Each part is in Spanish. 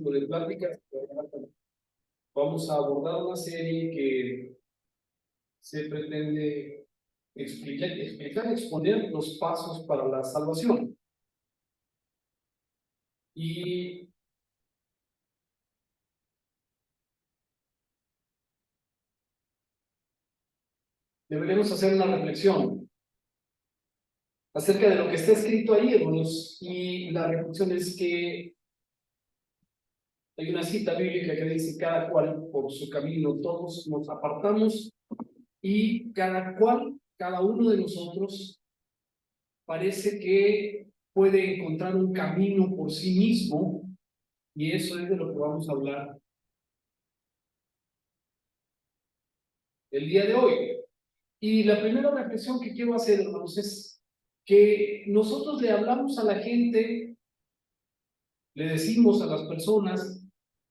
ciclo de pláticas. Vamos a abordar una serie que se pretende exponer los pasos para la salvación. Y deberemos hacer una reflexión acerca de lo que está escrito ahí, hermanos. Y la reflexión es que hay una cita bíblica que dice: cada cual por su camino, todos nos apartamos y cada uno de nosotros parece que puede encontrar un camino por sí mismo, y eso es de lo que vamos a hablar el día de hoy. Y la primera reflexión que quiero hacer, hermanos, es que nosotros le hablamos a la gente, le decimos a las personas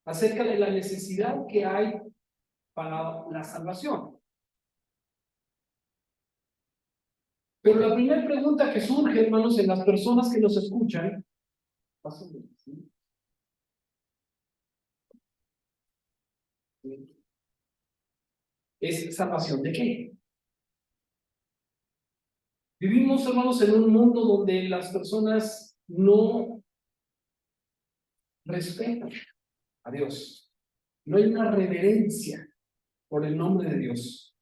acerca de la necesidad que hay para la salvación. Pero la primera pregunta que surge, hermanos, en las personas que nos escuchan, es: ¿salvación de qué? Vivimos, hermanos, en un mundo donde las personas no respetan a Dios. No hay una reverencia por el nombre de Dios.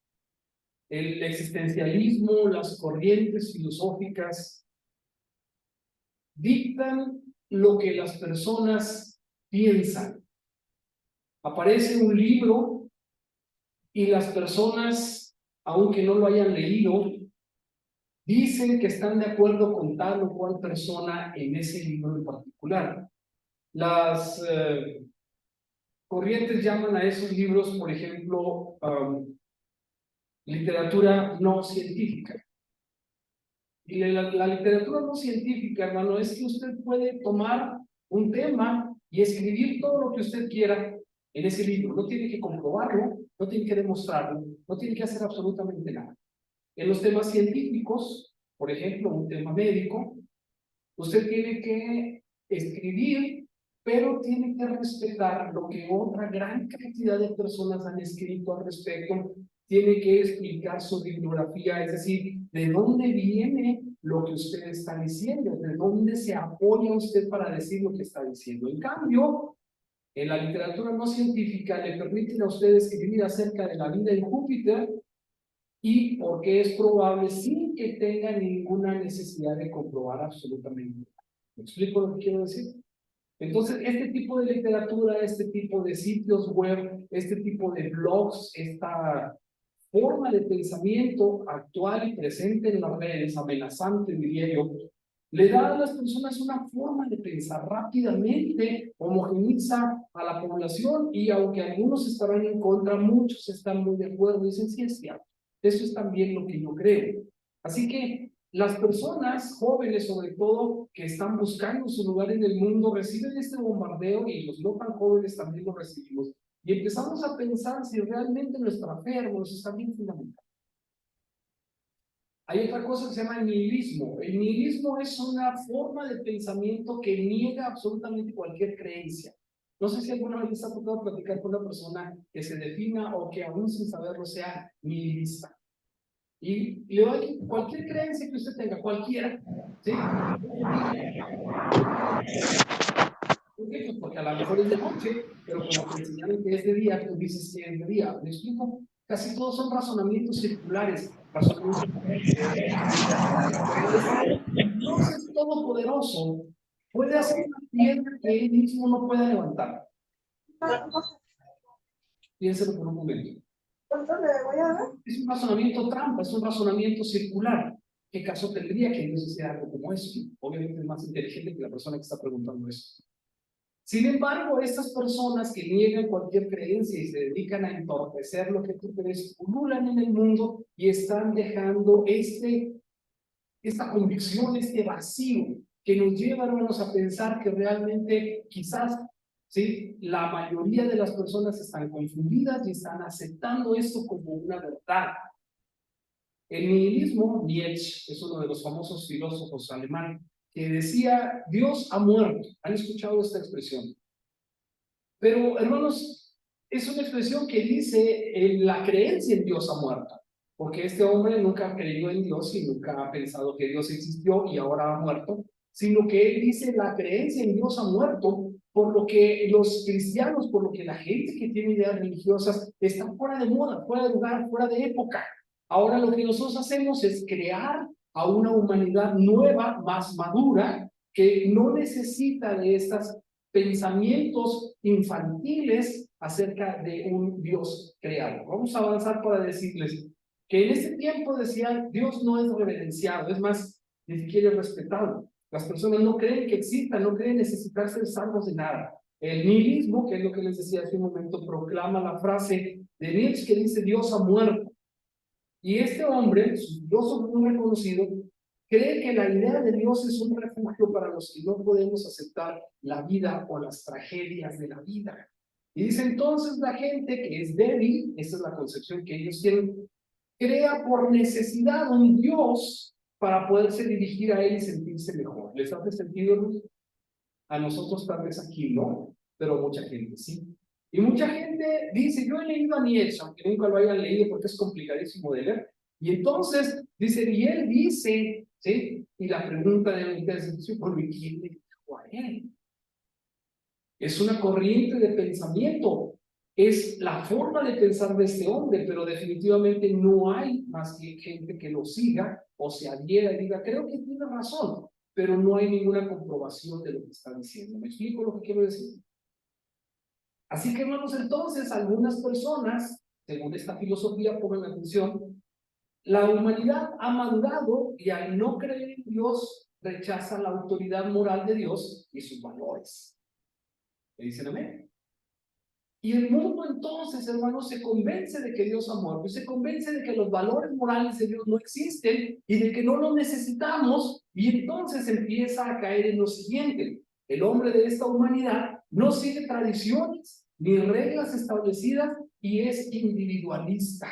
El existencialismo, las corrientes filosóficas dictan lo que las personas piensan. Aparece un libro y las personas, aunque no lo hayan leído, dicen que están de acuerdo con tal o cual persona en ese libro en particular. Las corrientes llaman a esos libros, por ejemplo, literatura no científica. Y la literatura no científica, hermano, es que usted puede tomar un tema y escribir todo lo que usted quiera en ese libro. No tiene que comprobarlo, no tiene que demostrarlo, no tiene que hacer absolutamente nada. En los temas científicos, por ejemplo, un tema médico, usted tiene que escribir, pero tiene que respetar lo que otra gran cantidad de personas han escrito al respecto. Tiene que explicar su bibliografía, es decir, de dónde viene lo que usted está diciendo, de dónde se apoya usted para decir lo que está diciendo. En cambio, en la literatura no científica le permiten a usted escribir acerca de la vida en Júpiter, y porque es probable, sin que tenga ninguna necesidad de comprobar absolutamente nada. ¿Me explico lo que quiero decir? Entonces, este tipo de literatura, este tipo de sitios web, este tipo de blogs, esta forma de pensamiento actual y presente en las redes, amenazante, diría yo, le da a las personas una forma de pensar rápidamente, homogeniza a la población, y aunque algunos estarán en contra, muchos están muy de acuerdo y dicen: sí, es cierto, eso es también lo que yo creo. Así que las personas jóvenes, sobre todo, que están buscando su lugar en el mundo, reciben este bombardeo, y los no tan jóvenes también lo recibimos. Y empezamos a pensar si realmente nuestra fe, hermanos, está bien fundamentada. Hay otra cosa que se llama el nihilismo. El nihilismo es una forma de pensamiento que niega absolutamente cualquier creencia. No sé si alguna vez les ha tocado platicar con una persona que se defina o que aún sin saberlo sea nihilista. Y le doy cualquier creencia que usted tenga, cualquiera, ¿sí? ¿Por qué? Pues porque a lo mejor es de noche, pero como te enseñaron que es de día, tú dices que es de día. ¿Me explico? Casi todos son razonamientos circulares. Dios es todopoderoso. Puede hacer una piedra que él mismo no pueda levantar. Piénselo por un momento. Es un razonamiento trampa, es un razonamiento circular. ¿Qué caso tendría que Dios hiciera algo como eso? Obviamente es más inteligente que la persona que está preguntando eso. Sin embargo, estas personas que niegan cualquier creencia y se dedican a entorpecer lo que tú crees, pululan en el mundo y están dejando esta convicción, este vacío que nos lleva, hermanos, a pensar que realmente quizás, ¿sí?, la mayoría de las personas están confundidas y están aceptando esto como una verdad. El nihilismo, Nietzsche es uno de los famosos filósofos alemanes que decía: Dios ha muerto. ¿Han escuchado esta expresión? Pero, hermanos, es una expresión que dice la creencia en Dios ha muerto, porque este hombre nunca ha creído en Dios y nunca ha pensado que Dios existió y ahora ha muerto, sino que él dice la creencia en Dios ha muerto, por lo que los cristianos, por lo que la gente que tiene ideas religiosas está fuera de moda, fuera de lugar, fuera de época. Ahora lo que nosotros hacemos es crear a una humanidad nueva, más madura, que no necesita de estas pensamientos infantiles acerca de un Dios creado. Vamos a avanzar para decirles que en ese tiempo decían Dios no es reverenciado, es más, ni siquiera es respetado. Las personas no creen que exista, no creen necesitar ser salvos de nada. El nihilismo, que es lo que les decía hace un momento, proclama la frase de Nietzsche que dice Dios ha muerto. Y este hombre, su filósofo muy reconocido, cree que la idea de Dios es un refugio para los que no podemos aceptar la vida o las tragedias de la vida. Y dice entonces la gente que es débil, esa es la concepción que ellos tienen, crea por necesidad un Dios para poderse dirigir a él y sentirse mejor. ¿Les hace sentido, Luz? A nosotros tal vez aquí no, pero mucha gente sí. Y mucha gente dice, yo he leído a Nietzsche, aunque nunca lo hayan leído porque es complicadísimo de leer. Y entonces dice, y él dice, ¿sí? Y la pregunta de ustedes es, ¿por quién le dijo a él? Es una corriente de pensamiento, es la forma de pensar de este hombre, pero definitivamente no hay más que gente que lo siga o se adhiera y diga, creo que tiene razón, pero no hay ninguna comprobación de lo que está diciendo. ¿Me explico lo que quiero decir? Así que, hermanos, entonces, algunas personas, según esta filosofía, pongan atención, la humanidad ha madurado y al no creer en Dios, rechaza la autoridad moral de Dios y sus valores. ¿Me dicen amén? Y el mundo entonces, hermanos, se convence de que Dios ha muerto y se convence de que los valores morales de Dios no existen y de que no los necesitamos, y entonces empieza a caer en lo siguiente: el hombre de esta humanidad no sigue tradiciones ni reglas establecidas y es individualista.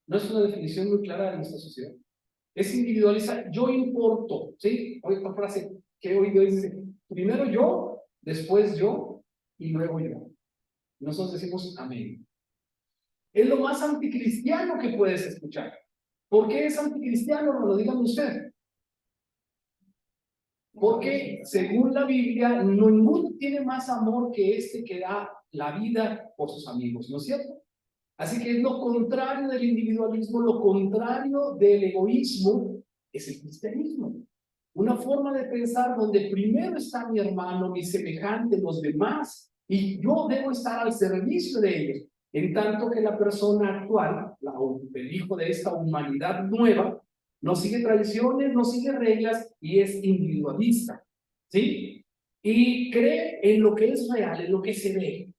¿No es una definición muy clara de nuestra sociedad? Es individualista, yo importo, ¿sí? Oye, esta frase que he oído dice, primero yo, después yo y luego yo. Nosotros decimos amén. Es lo más anticristiano que puedes escuchar. ¿Por qué es anticristiano? No lo digan usted. Porque según la Biblia, ninguno tiene más amor que este que da la vida por sus amigos, ¿no es cierto? Así que es lo contrario del individualismo, lo contrario del egoísmo es el cristianismo. Una forma de pensar donde primero está mi hermano, mi semejante, los demás, y yo debo estar al servicio de ellos. En tanto que la persona actual, el hijo de esta humanidad nueva, no sigue tradiciones, no sigue reglas y es individualista, ¿sí? Y cree en lo que es real, en lo que se ve.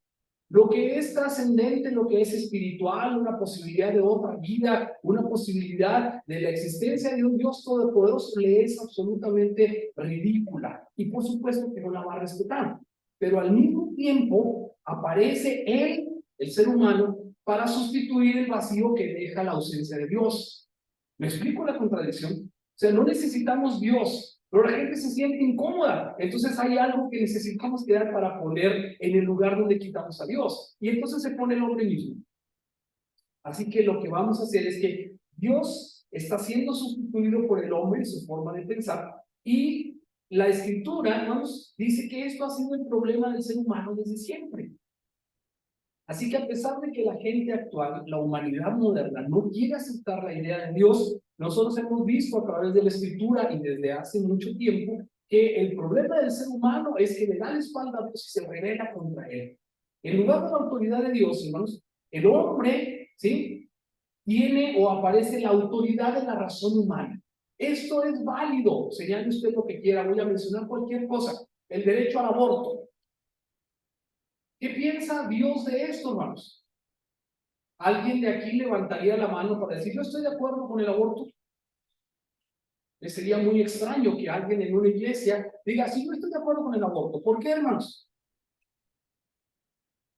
Lo que es trascendente, lo que es espiritual, una posibilidad de otra vida, una posibilidad de la existencia de un Dios todopoderoso, le es absolutamente ridícula. Y por supuesto que no la va a respetar. Pero al mismo tiempo aparece él, el ser humano, para sustituir el vacío que deja la ausencia de Dios. ¿Me explico la contradicción? O sea, no necesitamos Dios, pero la gente se siente incómoda. Entonces hay algo que necesitamos crear para poner en el lugar donde quitamos a Dios. Y entonces se pone el hombre mismo. Así que lo que vamos a hacer es que Dios está siendo sustituido por el hombre en su forma de pensar. Y la Escritura nos dice que esto ha sido el problema del ser humano desde siempre. Así que a pesar de que la gente actual, la humanidad moderna, no quiere aceptar la idea de Dios, nosotros hemos visto a través de la Escritura y desde hace mucho tiempo que el problema del ser humano es que le da la espalda a Dios y se revela contra él. En lugar de la autoridad de Dios, hermanos, el hombre, ¿sí?, tiene o aparece la autoridad de la razón humana. Esto es válido, señale usted lo que quiera, voy a mencionar cualquier cosa. El derecho al aborto. ¿Qué piensa Dios de esto, hermanos? ¿Alguien de aquí levantaría la mano para decir, yo estoy de acuerdo con el aborto? Sería muy extraño que alguien en una iglesia diga, sí, yo estoy de acuerdo con el aborto. ¿Por qué, hermanos?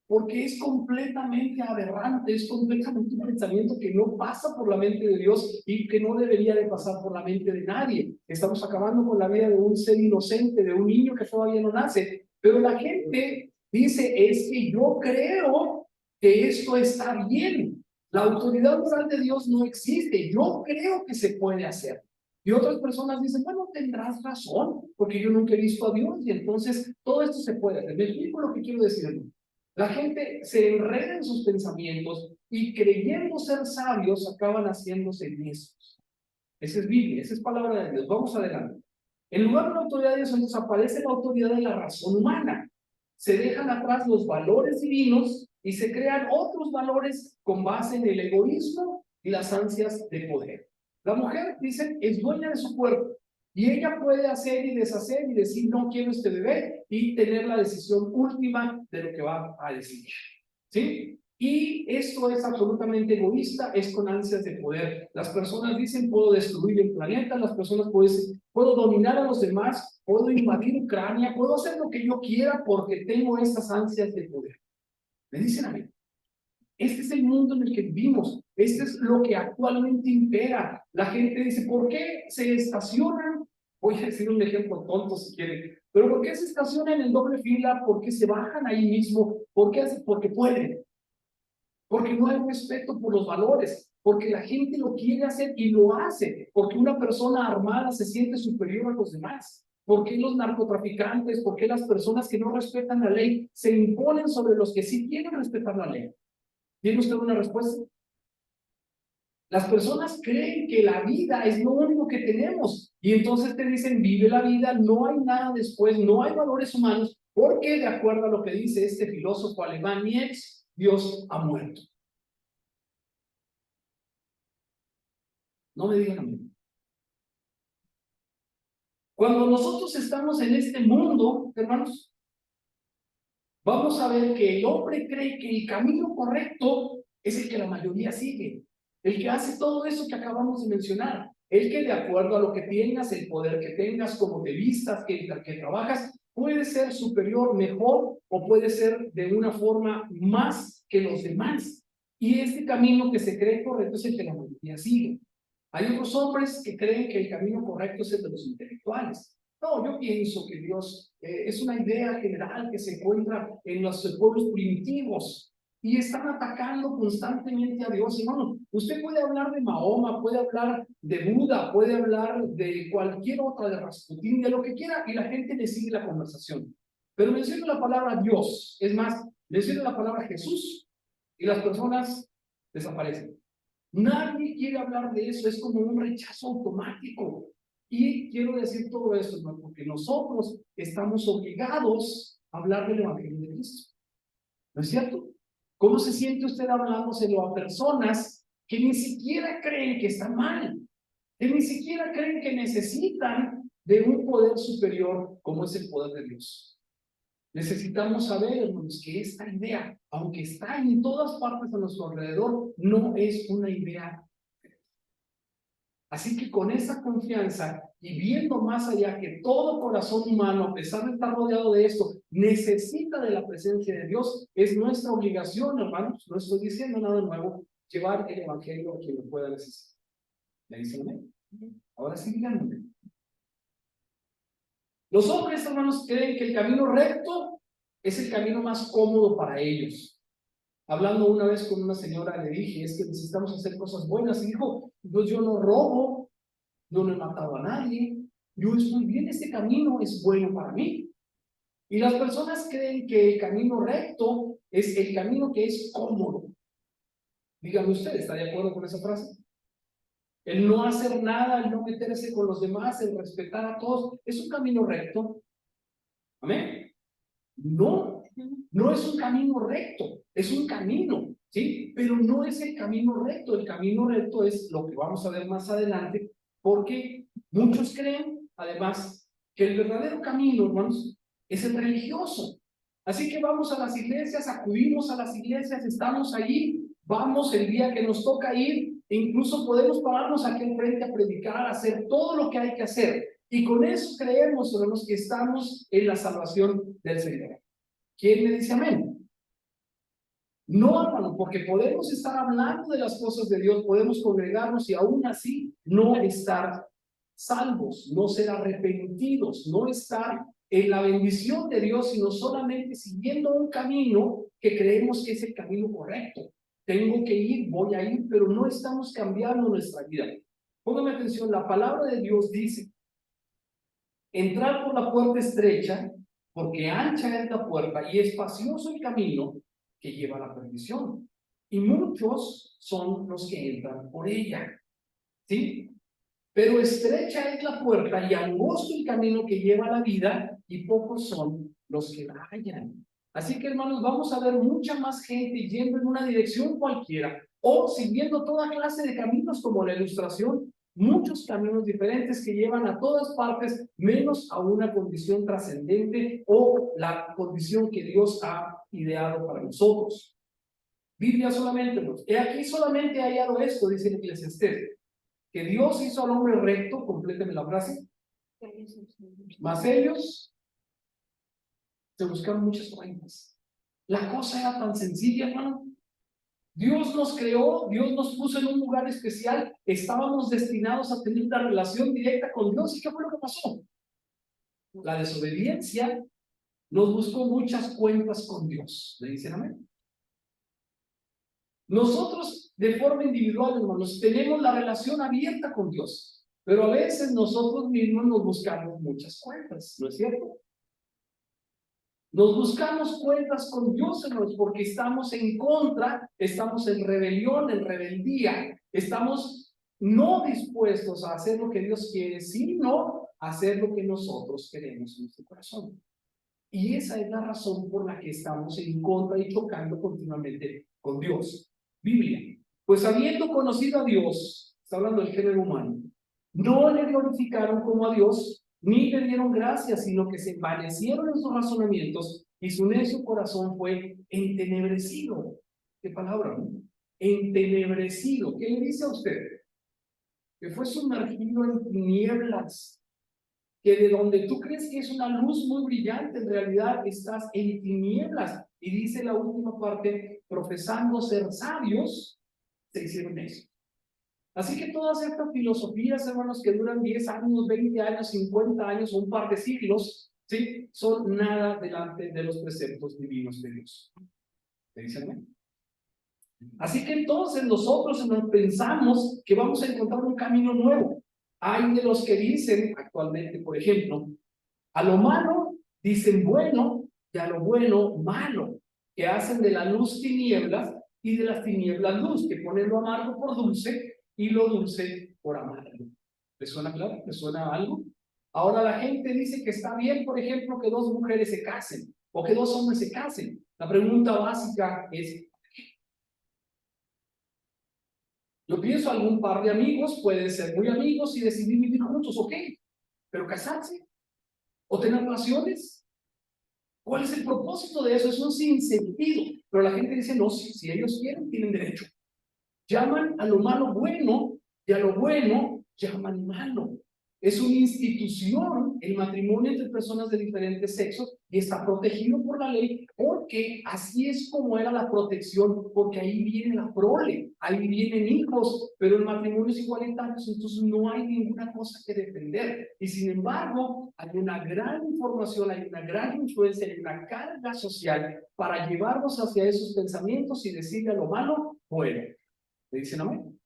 Porque es completamente aberrante, es completamente un pensamiento que no pasa por la mente de Dios y que no debería de pasar por la mente de nadie. Estamos acabando con la vida de un ser inocente, de un niño que todavía no nace, pero la gente Dice, es que yo creo que esto está bien. La autoridad moral de Dios no existe. Yo creo que se puede hacer. Y otras personas dicen, bueno, tendrás razón, porque yo nunca he visto a Dios y entonces todo esto se puede hacer. Me explico lo que quiero decir. La gente se enreda en sus pensamientos y creyendo ser sabios acaban haciéndose necios. Esa es Biblia, esa es palabra de Dios. Vamos adelante. En lugar de la autoridad de Dios, entonces aparece la autoridad de la razón humana. Se dejan atrás los valores divinos y se crean otros valores con base en el egoísmo y las ansias de poder. La mujer, dicen, es dueña de su cuerpo y ella puede hacer y deshacer y decir no quiero este bebé y tener la decisión última de lo que va a decidir. ¿Sí? Y esto es absolutamente egoísta, es con ansias de poder. Las personas dicen, puedo destruir el planeta, las personas pueden decir, puedo dominar a los demás, puedo invadir Ucrania, puedo hacer lo que yo quiera porque tengo estas ansias de poder. Me dicen a mí, este es el mundo en el que vivimos, este es lo que actualmente impera. La gente dice, ¿por qué se estacionan? Voy a decir un ejemplo tonto si quieren, pero ¿por qué se estacionan en doble fila? ¿Por qué se bajan ahí mismo? ¿Por qué hacen? Porque pueden. Porque no hay respeto por los valores, porque la gente lo quiere hacer y lo hace, porque una persona armada se siente superior a los demás. ¿Por qué los narcotraficantes, por qué las personas que no respetan la ley se imponen sobre los que sí quieren respetar la ley? ¿Tiene usted una respuesta? Las personas creen que la vida es lo único que tenemos y entonces te dicen vive la vida, no hay nada después, no hay valores humanos, porque de acuerdo a lo que dice este filósofo alemán Nietzsche, Dios ha muerto. No me digan a mí. Cuando nosotros estamos en este mundo, hermanos, vamos a ver que el hombre cree que el camino correcto es el que la mayoría sigue, el que hace todo eso que acabamos de mencionar, el que de acuerdo a lo que tengas, el poder que tengas, cómo te vistas, que trabajas, puede ser superior, mejor o puede ser de una forma más que los demás. Y este camino que se cree correcto es el que la mayoría sigue. Hay otros hombres que creen que el camino correcto es el de los intelectuales. No, yo pienso que Dios es una idea general que se encuentra en los pueblos primitivos y están atacando constantemente a Dios. Hermano, usted puede hablar de Mahoma, puede hablar de Buda, puede hablar de cualquier otra, de Rasputín, de lo que quiera, y la gente le sigue la conversación. Pero menciona la palabra Dios, es más, menciona la palabra Jesús y las personas desaparecen. Nadie quiere hablar de eso, es como un rechazo automático. Y quiero decir todo esto, hermano, porque nosotros estamos obligados a hablar del Evangelio de Cristo. ¿No es cierto? ¿Cómo se siente usted hablándoselo a personas que ni siquiera creen que están mal, que ni siquiera creen que necesitan de un poder superior como es el poder de Dios? Necesitamos saber, hermanos, que esta idea, aunque está en todas partes a nuestro alrededor, no es una idea. Así que con esa confianza y viendo más allá que todo corazón humano, a pesar de estar rodeado de esto, necesita de la presencia de Dios, es nuestra obligación, hermanos, no estoy diciendo nada nuevo, llevar el Evangelio a quien lo pueda necesitar. ¿Me dicen amén? Ahora sí, díganme. Los hombres, hermanos, creen que el camino recto es el camino más cómodo para ellos. Hablando una vez con una señora, le dije, es que necesitamos hacer cosas buenas. Y dijo, pues yo no robo, yo no he matado a nadie, yo estoy bien, este camino es bueno para mí. Y las personas creen que el camino recto es el camino que es cómodo. Dígame usted, ¿está de acuerdo con esa frase? El no hacer nada, el no meterse con los demás, el respetar a todos, ¿es un camino recto? ¿Amén? No, no es un camino recto, es un camino, ¿sí? Pero no es el camino recto, el camino recto es lo que vamos a ver más adelante, porque muchos creen, además, que el verdadero camino, hermanos, es el religioso. Así que vamos a las iglesias, acudimos a las iglesias, estamos allí, vamos el día que nos toca ir, e incluso podemos pararnos aquí enfrente a predicar, a hacer todo lo que hay que hacer. Y con eso creemos, hermanos, que estamos en la salvación del Señor. ¿Quién me dice amén? No, hermano, porque podemos estar hablando de las cosas de Dios, podemos congregarnos y aún así no estar salvos, no ser arrepentidos, no estar en la bendición de Dios, sino solamente siguiendo un camino que creemos que es el camino correcto. Tengo que ir, voy a ir, pero no estamos cambiando nuestra vida. Póngame atención, la palabra de Dios dice, entrar por la puerta estrecha, porque ancha es la puerta y espacioso el camino que lleva a la perdición. Y muchos son los que entran por ella. ¿Sí? Pero estrecha es la puerta y angosto el camino que lleva a la vida, y pocos son los que la hallan. Así que, hermanos, vamos a ver mucha más gente yendo en una dirección cualquiera o siguiendo toda clase de caminos, como la ilustración, muchos caminos diferentes que llevan a todas partes, menos a una condición trascendente o la condición que Dios ha ideado para nosotros. Biblia solamente, he aquí solamente he hallado esto, dice el Eclesiastés, que Dios hizo al hombre recto, compléteme la frase, mas ellos se buscaron muchas cuentas. La cosa era tan sencilla, hermano. Dios nos creó, Dios nos puso en un lugar especial, estábamos destinados a tener una relación directa con Dios. ¿Y qué fue lo que pasó? La desobediencia nos buscó muchas cuentas con Dios. ¿Le dicen amén? Nosotros, de forma individual, hermanos, tenemos la relación abierta con Dios, pero a veces nosotros mismos nos buscamos muchas cuentas, ¿no es cierto? Nos buscamos cuentas con Dios, hermanos, porque estamos en contra, estamos en rebelión, en rebeldía, estamos no dispuestos a hacer lo que Dios quiere, sino a hacer lo que nosotros queremos en nuestro corazón. Y esa es la razón por la que estamos en contra y chocando continuamente con Dios. Biblia. Pues habiendo conocido a Dios, está hablando del género humano, no le glorificaron como a Dios, ni le dieron gracias, sino que se envanecieron en sus razonamientos y su necio corazón fue entenebrecido. ¿Qué palabra? ¿No? Entenebrecido. ¿Qué le dice a usted? Que fue sumergido en tinieblas, que de donde tú crees que es una luz muy brillante, en realidad estás en tinieblas. Y dice la última parte, profesando ser sabios, se hicieron necios. Así que todas estas filosofías, hermanos, que duran 10 años, 20 años, 50 años o un par de siglos, ¿sí? Son nada delante de los preceptos divinos de Dios. ¿Me dicen amén? Así que entonces nosotros nos pensamos que vamos a encontrar un camino nuevo. Hay de los que dicen actualmente, por ejemplo, a lo malo dicen bueno y a lo bueno malo, que hacen de la luz tinieblas y de las tinieblas luz, que ponen lo amargo por dulce y lo dulce por amargo. ¿Les suena claro? ¿Les suena algo? Ahora la gente dice que está bien, por ejemplo, que dos mujeres se casen o que dos hombres se casen. La pregunta básica es, yo pienso algún par de amigos pueden ser muy amigos y decidir vivir juntos, ok, pero casarse o tener relaciones, ¿cuál es el propósito de eso? Es un sinsentido. Pero la gente dice, no, si ellos quieren, tienen derecho. Llaman a lo malo bueno y a lo bueno llaman malo. Es una institución el matrimonio entre personas de diferentes sexos y está protegido por la ley porque así es como era la protección, porque ahí viene la prole, ahí vienen hijos, pero el matrimonio es igualitario, entonces no hay ninguna cosa que defender. Y sin embargo, hay una gran información, hay una gran influencia, hay una carga social para llevarnos hacia esos pensamientos y decirle a lo malo, bueno. ¿Me dicen amén?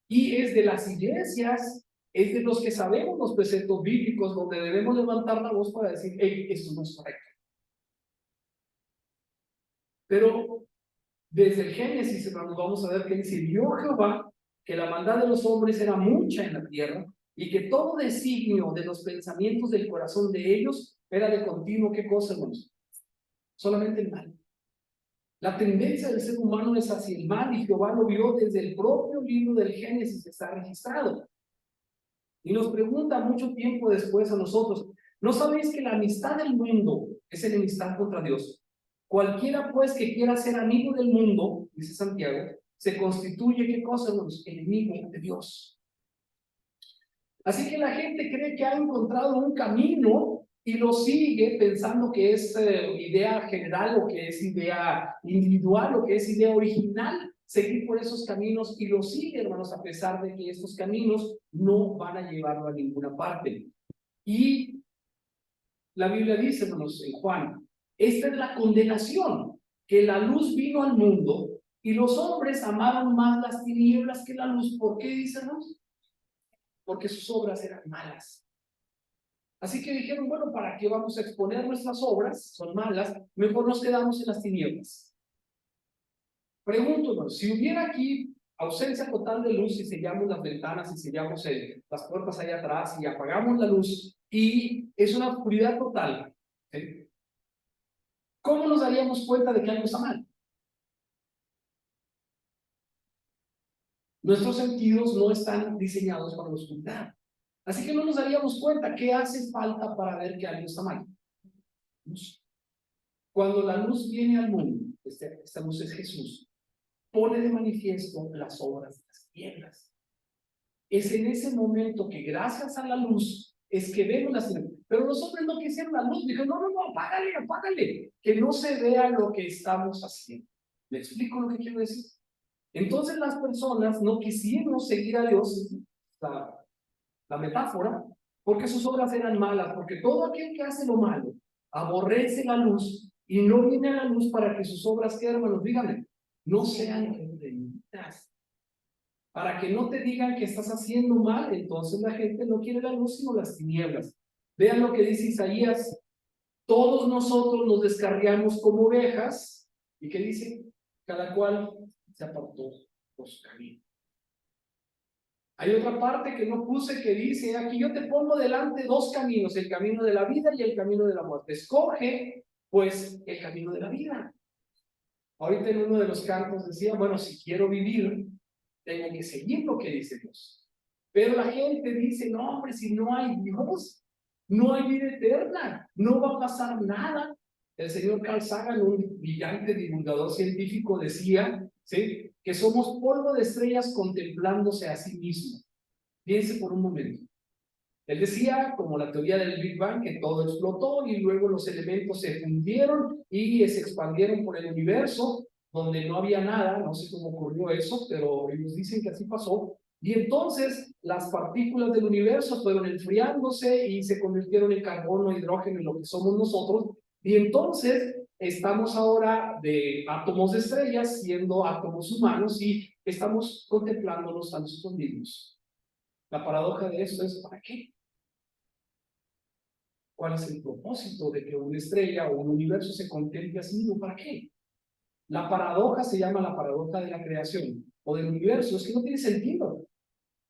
Y es de las iglesias, es de los que sabemos los preceptos bíblicos donde debemos levantar la voz para decir, hey, esto no es correcto. Pero desde el Génesis, hermanos, vamos a ver que dice, vio Jehová que la maldad de los hombres era mucha en la tierra y que todo designio de los pensamientos del corazón de ellos era de continuo, ¿qué cosa, hermanos? Solamente el mal. La tendencia del ser humano es hacia el mal y Jehová lo vio desde el propio libro del Génesis, está registrado. Y nos pregunta mucho tiempo después a nosotros, ¿no sabéis que la amistad del mundo es enemistad contra Dios? Cualquiera pues que quiera ser amigo del mundo, dice Santiago, se constituye, ¿qué cosa? Enemigo de Dios. Así que la gente cree que ha encontrado un camino y lo sigue pensando que es idea general o que es idea individual o que es idea original, seguir por esos caminos y lo sigue, hermanos, a pesar de que estos caminos no van a llevarlo a ninguna parte. Y la Biblia dice, hermanos, en Juan, esta es la condenación, que la luz vino al mundo y los hombres amaron más las tinieblas que la luz. ¿Por qué, dice, hermanos? Porque sus obras eran malas. Así que dijeron, bueno, ¿para qué vamos a exponer nuestras obras? Son malas, mejor nos quedamos en las tinieblas. Pregúntanos, si hubiera aquí ausencia total de luz y sellamos las ventanas y sellamos las puertas allá atrás y apagamos la luz y es una oscuridad total, ¿sí? ¿Cómo nos daríamos cuenta de que algo está mal? Nuestros sentidos no están diseñados para la oscuridad. Así que no nos daríamos cuenta qué hace falta para ver que algo está mal. Cuando la luz viene al mundo, esta luz es Jesús, pone de manifiesto las obras de las tinieblas. Es en ese momento que gracias a la luz es que vemos las tinieblas. Pero los hombres no quisieron la luz, dijeron, no, apágale, apágale, que no se vea lo que estamos haciendo. ¿Me explico lo que quiero decir? Entonces las personas no quisieron seguir a Dios, la metáfora, porque sus obras eran malas, porque todo aquel que hace lo malo aborrece la luz y no viene a la luz para que sus obras, ¿qué, hermanos? Díganme, no sean reprendidas. Para que no te digan que estás haciendo mal, entonces la gente no quiere la luz sino las tinieblas. Vean lo que dice Isaías, todos nosotros nos descarriamos como ovejas, ¿y qué dice? Cada cual se apartó por su camino. Hay otra parte que no puse que dice, aquí yo te pongo delante dos caminos, el camino de la vida y el camino de la muerte. Escoge, pues, el camino de la vida. Ahorita en uno de los cantos decía, bueno, si quiero vivir, tengo que seguir lo que dice Dios. Pero la gente dice, no, hombre, si no hay Dios, no hay vida eterna, no va a pasar nada. El señor Carl Sagan, un brillante divulgador científico, decía, ¿sí?, que somos polvo de estrellas contemplándose a sí mismo. Piense por un momento. Él decía, como la teoría del Big Bang, que todo explotó y luego los elementos se fundieron y se expandieron por el universo, donde no había nada, no sé cómo ocurrió eso, pero ellos dicen que así pasó. Y entonces las partículas del universo fueron enfriándose y se convirtieron en carbono, hidrógeno y lo que somos nosotros. Y entonces estamos ahora de átomos de estrellas siendo átomos humanos y estamos contemplándonos a nosotros mismos. La paradoja de esto es, ¿para qué? ¿Cuál es el propósito de que una estrella o un universo se contemple a sí mismo? ¿Para qué? La paradoja se llama la paradoja de la creación o del universo. Es que no tiene sentido.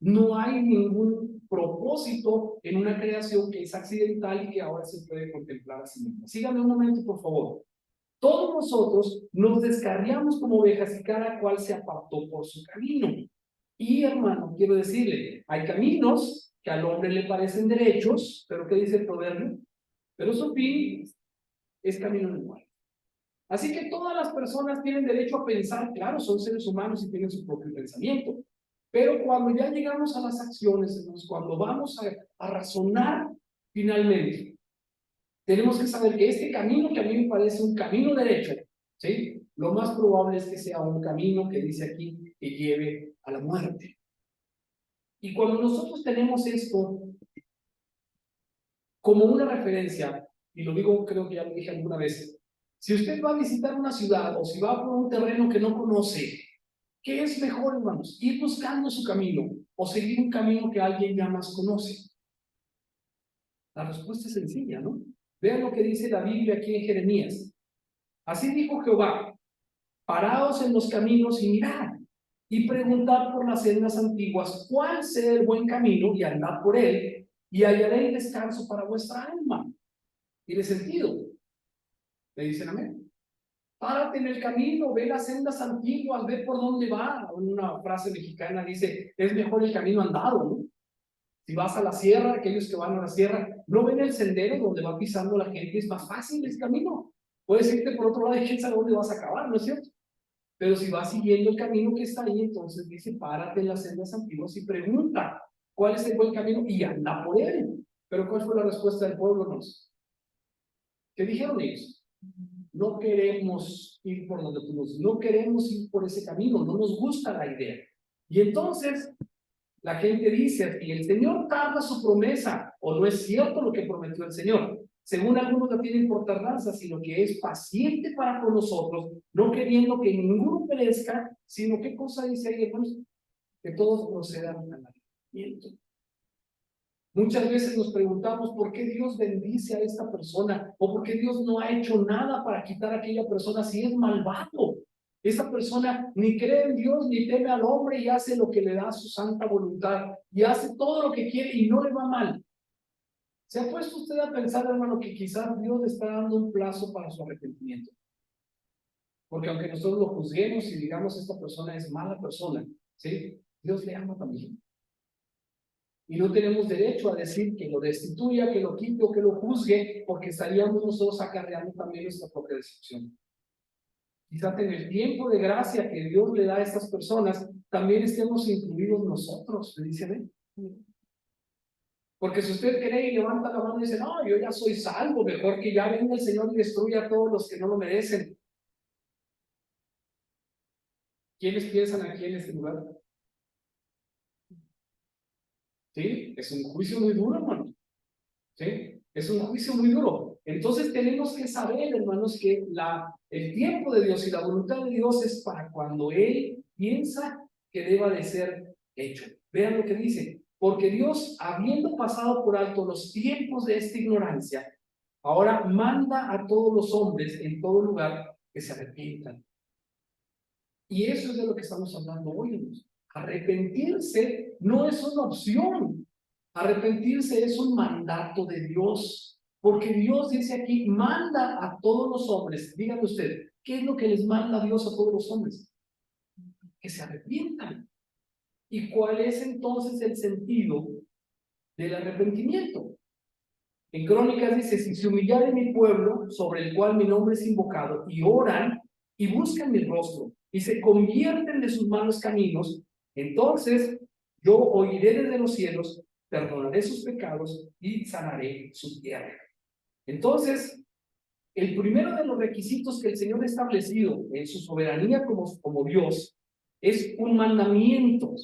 No hay ningún propósito en una creación que es accidental y que ahora se puede contemplar a sí misma. Síganme un momento, por favor. Todos nosotros nos descarriamos como ovejas y cada cual se apartó por su camino. Y, hermano, quiero decirle, hay caminos que al hombre le parecen derechos, pero ¿qué dice el proverbio? Pero su fin es camino de muerte. Así que todas las personas tienen derecho a pensar, claro, son seres humanos y tienen su propio pensamiento. Pero cuando ya llegamos a las acciones, cuando vamos a razonar finalmente, tenemos que saber que este camino que a mí me parece un camino derecho, ¿sí?, lo más probable es que sea un camino que dice aquí que lleve a la muerte. Y cuando nosotros tenemos esto como una referencia, y lo digo, creo que ya lo dije alguna vez, si usted va a visitar una ciudad o si va por un terreno que no conoce, ¿qué es mejor, hermanos? ¿Ir buscando su camino o seguir un camino que alguien ya más conoce? La respuesta es sencilla, ¿no? Vean lo que dice la Biblia aquí en Jeremías. Así dijo Jehová, paraos en los caminos y mirad, y preguntad por las sendas antiguas cuál sea el buen camino y andad por él, y hallaréis descanso para vuestra alma. ¿Tiene sentido? ¿Me dicen amén? Párate en el camino, ve las sendas antiguas, ve por dónde va. Una frase mexicana dice, es mejor el camino andado, ¿no? Si vas a la sierra, aquellos que van a la sierra, no ven el sendero donde va pisando la gente, es más fácil el camino. Puedes irte por otro lado y quién sabe dónde vas a acabar, ¿no es cierto? Pero si vas siguiendo el camino que está ahí, entonces dice, párate en las sendas antiguas y pregunta, ¿cuál es el buen camino? Y anda por él. Pero ¿cuál fue la respuesta del pueblo? ¿Qué dijeron ellos? No queremos ir por donde tú nos, no queremos ir por ese camino, no nos gusta la idea. Y entonces la gente dice, y el Señor tarda su promesa, o no es cierto lo que prometió el Señor. Según algunos la tienen por tardanza, sino que es paciente para con nosotros, no queriendo que ninguno perezca, sino ¿qué cosa dice ahí, hermanos? Que todos procedan al arrepentimiento. Muchas veces nos preguntamos por qué Dios bendice a esta persona o por qué Dios no ha hecho nada para quitar a aquella persona si es malvado. Esa persona ni cree en Dios ni teme al hombre y hace lo que le da su santa voluntad y hace todo lo que quiere y no le va mal. ¿Se ha puesto usted a pensar, hermano, que quizás Dios le está dando un plazo para su arrepentimiento? Porque aunque nosotros lo juzguemos y digamos esta persona es mala persona, ¿sí? Dios le ama también. Y no tenemos derecho a decir que lo destituya, que lo quite o que lo juzgue, porque estaríamos nosotros acarreando también nuestra propia destrucción. Quizás en el tiempo de gracia que Dios le da a estas personas, también estemos incluidos nosotros, ¿le dicen? Porque si usted cree y levanta la mano y dice, no, yo ya soy salvo, mejor que ya venga el Señor y destruya a todos los que no lo merecen. ¿Quiénes piensan aquí en este lugar? ¿Sí? Es un juicio muy duro, hermano. ¿Sí? Es un juicio muy duro. Entonces tenemos que saber, hermanos, que el tiempo de Dios y la voluntad de Dios es para cuando Él piensa que deba de ser hecho. Vean lo que dice. Porque Dios, habiendo pasado por alto los tiempos de esta ignorancia, ahora manda a todos los hombres en todo lugar que se arrepientan. Y eso es de lo que estamos hablando hoy, hermanos. Arrepentirse no es una opción. Arrepentirse es un mandato de Dios. Porque Dios dice aquí, manda a todos los hombres. Dígame usted, ¿qué es lo que les manda Dios a todos los hombres? Que se arrepientan. ¿Y cuál es entonces el sentido del arrepentimiento? En Crónicas dice, si se humillare mi pueblo, sobre el cual mi nombre es invocado, y oran y buscan mi rostro, y se convierten de sus malos caminos, entonces yo oiré desde los cielos, perdonaré sus pecados y sanaré su tierra. Entonces, el primero de los requisitos que el Señor ha establecido en su soberanía como Dios es un mandamiento: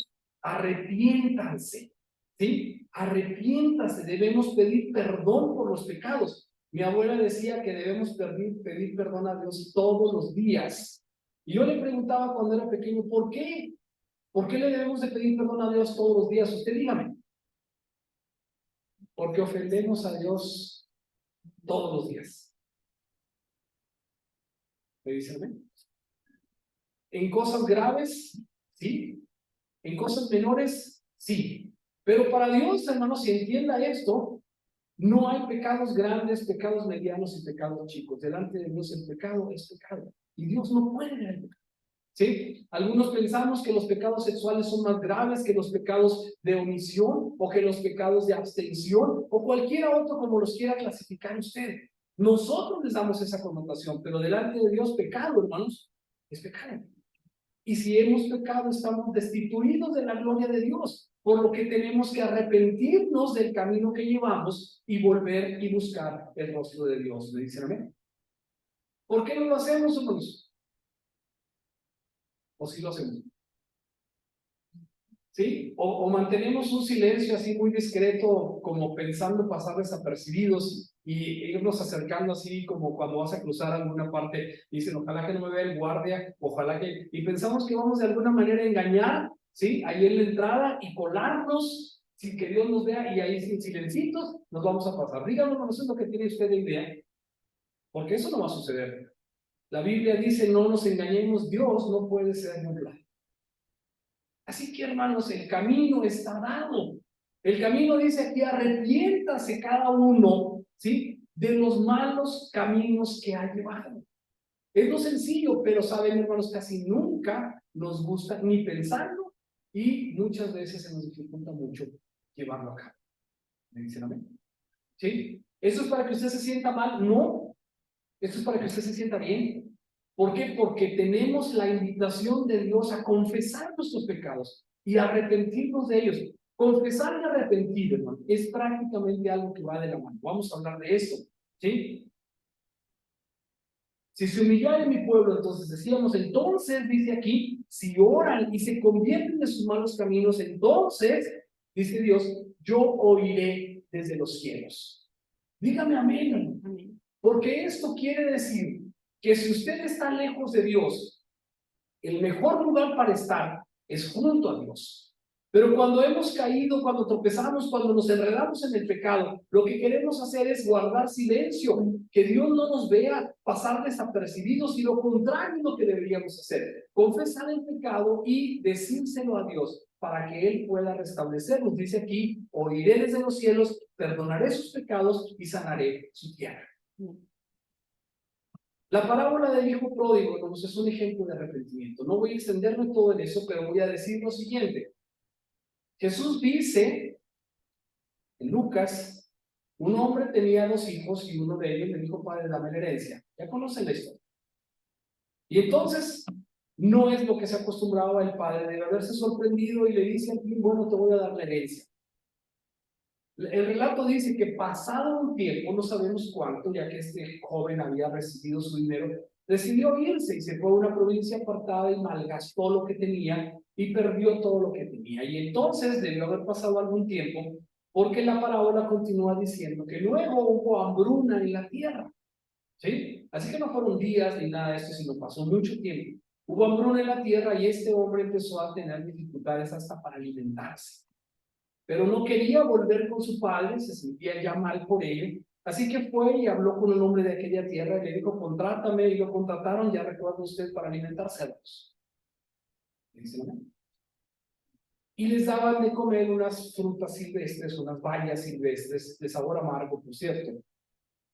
arrepiéntanse, ¿sí? Arrepiéntase, debemos pedir perdón por los pecados. Mi abuela decía que debemos pedir perdón a Dios todos los días. Y yo le preguntaba cuando era pequeño, ¿por qué? ¿Por qué le debemos de pedir perdón a Dios todos los días? Usted dígame. Porque ofendemos a Dios todos los días. ¿Me dicen? En cosas graves, sí. En cosas menores, sí. Pero para Dios, hermanos, si entienda esto, no hay pecados grandes, pecados medianos y pecados chicos. Delante de Dios el pecado es pecado. Y Dios no puede ver el pecado. ¿Sí? Algunos pensamos que los pecados sexuales son más graves que los pecados de omisión o que los pecados de abstención o cualquiera otro como los quiera clasificar usted. Nosotros les damos esa connotación, pero delante de Dios pecado, hermanos, es pecado. Y si hemos pecado, estamos destituidos de la gloria de Dios, por lo que tenemos que arrepentirnos del camino que llevamos y volver y buscar el rostro de Dios. ¿Le dicen amén? ¿Por qué no lo hacemos, hermanos? ¿O sí lo hacemos? ¿Sí? O mantenemos un silencio así muy discreto, como pensando pasar desapercibidos y irnos acercando así como cuando vas a cruzar alguna parte, dicen, ojalá que no me vea el guardia, ojalá que... Y pensamos que vamos de alguna manera a engañar, ¿sí? Ahí en la entrada y colarnos sin que Dios nos vea y ahí sin silencitos nos vamos a pasar. Díganos, no sé lo que tiene usted de idea, porque eso no va a suceder. La Biblia dice, no nos engañemos, Dios no puede ser burlado. Así que, hermanos, el camino está dado. El camino dice aquí, arrepiéntase cada uno, ¿sí? De los malos caminos que ha llevado. Es lo sencillo, pero saben, hermanos, casi nunca nos gusta ni pensarlo y muchas veces se nos dificulta mucho llevarlo a cabo. ¿Me dicen amén? ¿Sí? ¿Eso es para que usted se sienta mal? No. Esto es para que usted se sienta bien. ¿Por qué? Porque tenemos la invitación de Dios a confesar nuestros pecados y arrepentirnos de ellos. Confesar y arrepentir, hermano, es prácticamente algo que va de la mano. Vamos a hablar de esto, ¿sí? Si se humillare mi pueblo, entonces decíamos, entonces dice aquí, si oran y se convierten de sus malos caminos, entonces, dice Dios, yo oiré desde los cielos. Dígame amén. Amén. Porque esto quiere decir que si usted está lejos de Dios, el mejor lugar para estar es junto a Dios. Pero cuando hemos caído, cuando tropezamos, cuando nos enredamos en el pecado, lo que queremos hacer es guardar silencio, que Dios no nos vea pasar desapercibidos, y lo contrario es lo que deberíamos hacer: confesar el pecado y decírselo a Dios para que Él pueda restablecernos. Dice aquí: oiré desde los cielos, perdonaré sus pecados y sanaré su tierra. La parábola del hijo pródigo, hermanos, es un ejemplo de arrepentimiento. No voy a extenderme todo en eso, pero voy a decir lo siguiente. Jesús dice en Lucas: un hombre tenía 2 hijos y uno de ellos le dijo: padre, dame la herencia. Ya conocen la historia. Y entonces no es lo que se acostumbraba el padre, de haberse sorprendido, y le dice al fin: bueno, te voy a dar la herencia. El relato dice que pasado un tiempo, no sabemos cuánto, ya que este joven había recibido su dinero, decidió irse y se fue a una provincia apartada y malgastó lo que tenía y perdió todo lo que tenía. Y entonces debió haber pasado algún tiempo, porque la parábola continúa diciendo que luego hubo hambruna en la tierra. ¿Sí? Así que no fueron días ni nada de esto, sino pasó mucho tiempo. Hubo hambruna en la tierra y este hombre empezó a tener dificultades hasta para alimentarse. Pero no quería volver con su padre, se sentía ya mal por ello. Así que fue y habló con el hombre de aquella tierra y le dijo: contrátame. Y lo contrataron, ya recuerda usted, para alimentar cerdos. Y les daban de comer unas frutas silvestres, unas bayas silvestres de sabor amargo, por cierto.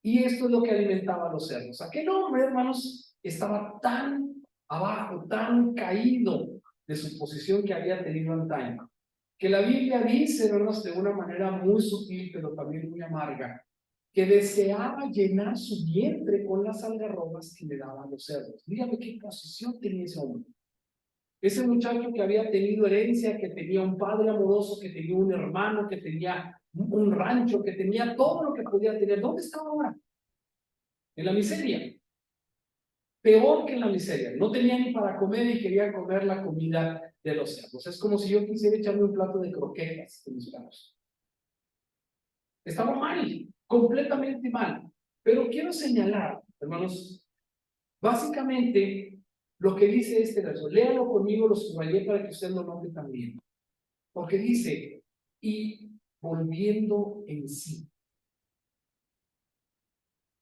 Y esto es lo que alimentaba a los cerdos. Aquel hombre, hermanos, estaba tan abajo, tan caído de su posición que había tenido antaño, que la Biblia dice, hermanos, de una manera muy sutil, pero también muy amarga, que deseaba llenar su vientre con las algarrobas que le daban los cerdos. Dígame qué posición tenía ese hombre. Ese muchacho que había tenido herencia, que tenía un padre amoroso, que tenía un hermano, que tenía un rancho, que tenía todo lo que podía tener. ¿Dónde estaba ahora? En la miseria. Peor que en la miseria. No tenía ni para comer y quería comer la comida de los cerdos. Es como si yo quisiera echarme un plato de croquetas con mis gatos. Estaba mal, completamente mal. Pero quiero señalar, hermanos, básicamente lo que dice este verso. Léalo conmigo, lo subrayé para que usted lo note también. Porque dice: y volviendo en sí,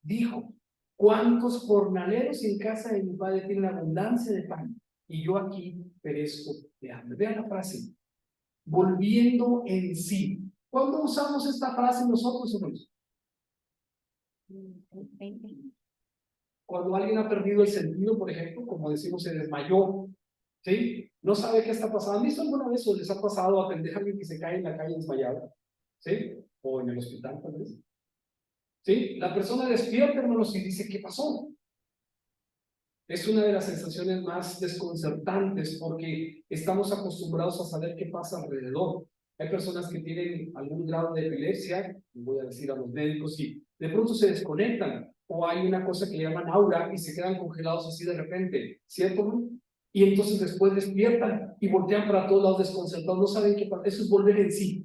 dijo: ¿cuántos jornaleros en casa de mi padre tienen abundancia de pan, y yo aquí perezco de hambre? Vean la frase: volviendo en sí. ¿Cuándo usamos esta frase nosotros, hermanos? Cuando alguien ha perdido el sentido, por ejemplo, como decimos, se desmayó, ¿sí? No sabe qué está pasando. ¿Han visto alguna vez o les ha pasado atender a alguien que se cae en la calle desmayado? ¿Sí? O en el hospital, tal vez. ¿Sí? La persona despierta, hermanos, y dice: ¿qué pasó? Es una de las sensaciones más desconcertantes, porque estamos acostumbrados a saber qué pasa alrededor. Hay personas que tienen algún grado de epilepsia, voy a decir a los médicos, y de pronto se desconectan, o hay una cosa que le llaman aura y se quedan congelados así de repente, ¿cierto? Y entonces después despiertan y voltean para todos lados desconcertados, no saben qué pasa. Eso es volver en sí.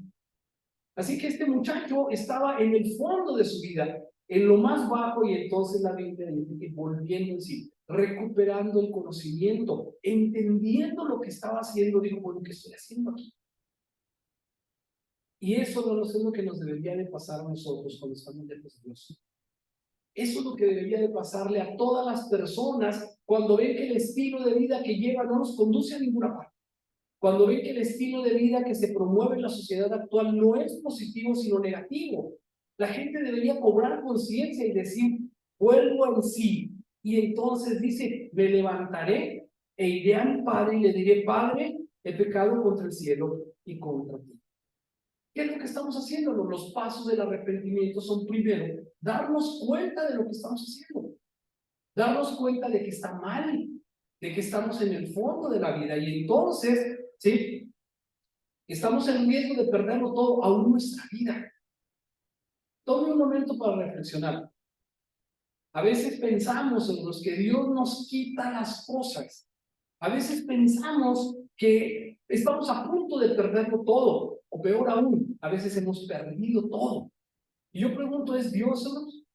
Así que este muchacho estaba en el fondo de su vida, en lo más bajo, y entonces la Biblia dice que volviendo en sí, recuperando el conocimiento, entendiendo lo que estaba haciendo, dijo: bueno, ¿qué estoy haciendo aquí? Y eso no es lo que nos debería de pasar a nosotros cuando estamos lejos de Dios. Eso es lo que debería de pasarle a todas las personas cuando ven que el estilo de vida que llevan no nos conduce a ninguna parte. Cuando ven que el estilo de vida que se promueve en la sociedad actual no es positivo, sino negativo. La gente debería cobrar conciencia y decir: vuelvo en sí. Y entonces dice: me levantaré e iré a mi padre y le diré: Padre, he pecado contra el cielo y contra ti. ¿Qué es lo que estamos haciendo? Los pasos del arrepentimiento son, primero, darnos cuenta de lo que estamos haciendo. Darnos cuenta de que está mal, de que estamos en el fondo de la vida, y entonces, ¿sí?, estamos en riesgo de perderlo todo, aún nuestra vida. Tome un momento para reflexionar. A veces pensamos en los que Dios nos quita las cosas. A veces pensamos que estamos a punto de perderlo todo, o peor aún, a veces hemos perdido todo. Y yo pregunto, ¿es Dios, hermanos?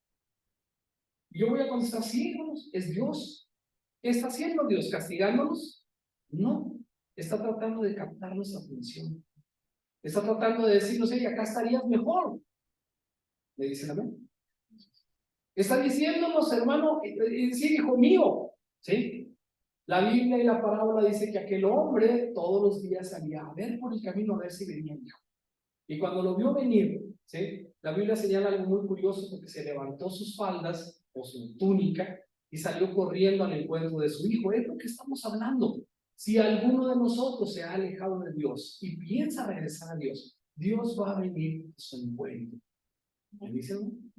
Y yo voy a contestar, sí, hermanos, es Dios. ¿Qué está haciendo Dios? ¿Castigándonos? No, está tratando de captar nuestra atención. Está tratando de decirnos, hey, acá estarías mejor. ¿Me dicen amén? Está diciéndonos, hermano, sí, hijo mío, ¿sí? La Biblia y la parábola dice que aquel hombre todos los días salía a ver por el camino a ver si venía el hijo. Y cuando lo vio venir, ¿sí? La Biblia señala algo muy curioso porque se levantó sus faldas o su túnica y salió corriendo al encuentro de su hijo. Es lo que estamos hablando. Si alguno de nosotros se ha alejado de Dios y piensa regresar a Dios, Dios va a venir a su encuentro. ¿Me dicen?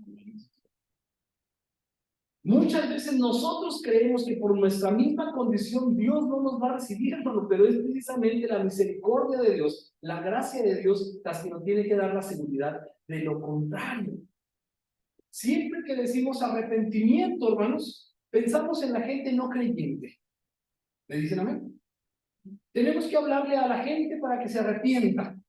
Muchas veces nosotros creemos que por nuestra misma condición Dios no nos va a recibir, hermano, pero es precisamente la misericordia de Dios, la gracia de Dios, las que nos tiene que dar la seguridad de lo contrario. Siempre que decimos arrepentimiento, hermanos, pensamos en la gente no creyente. ¿Me dicen amén? Tenemos que hablarle a la gente para que se arrepienta.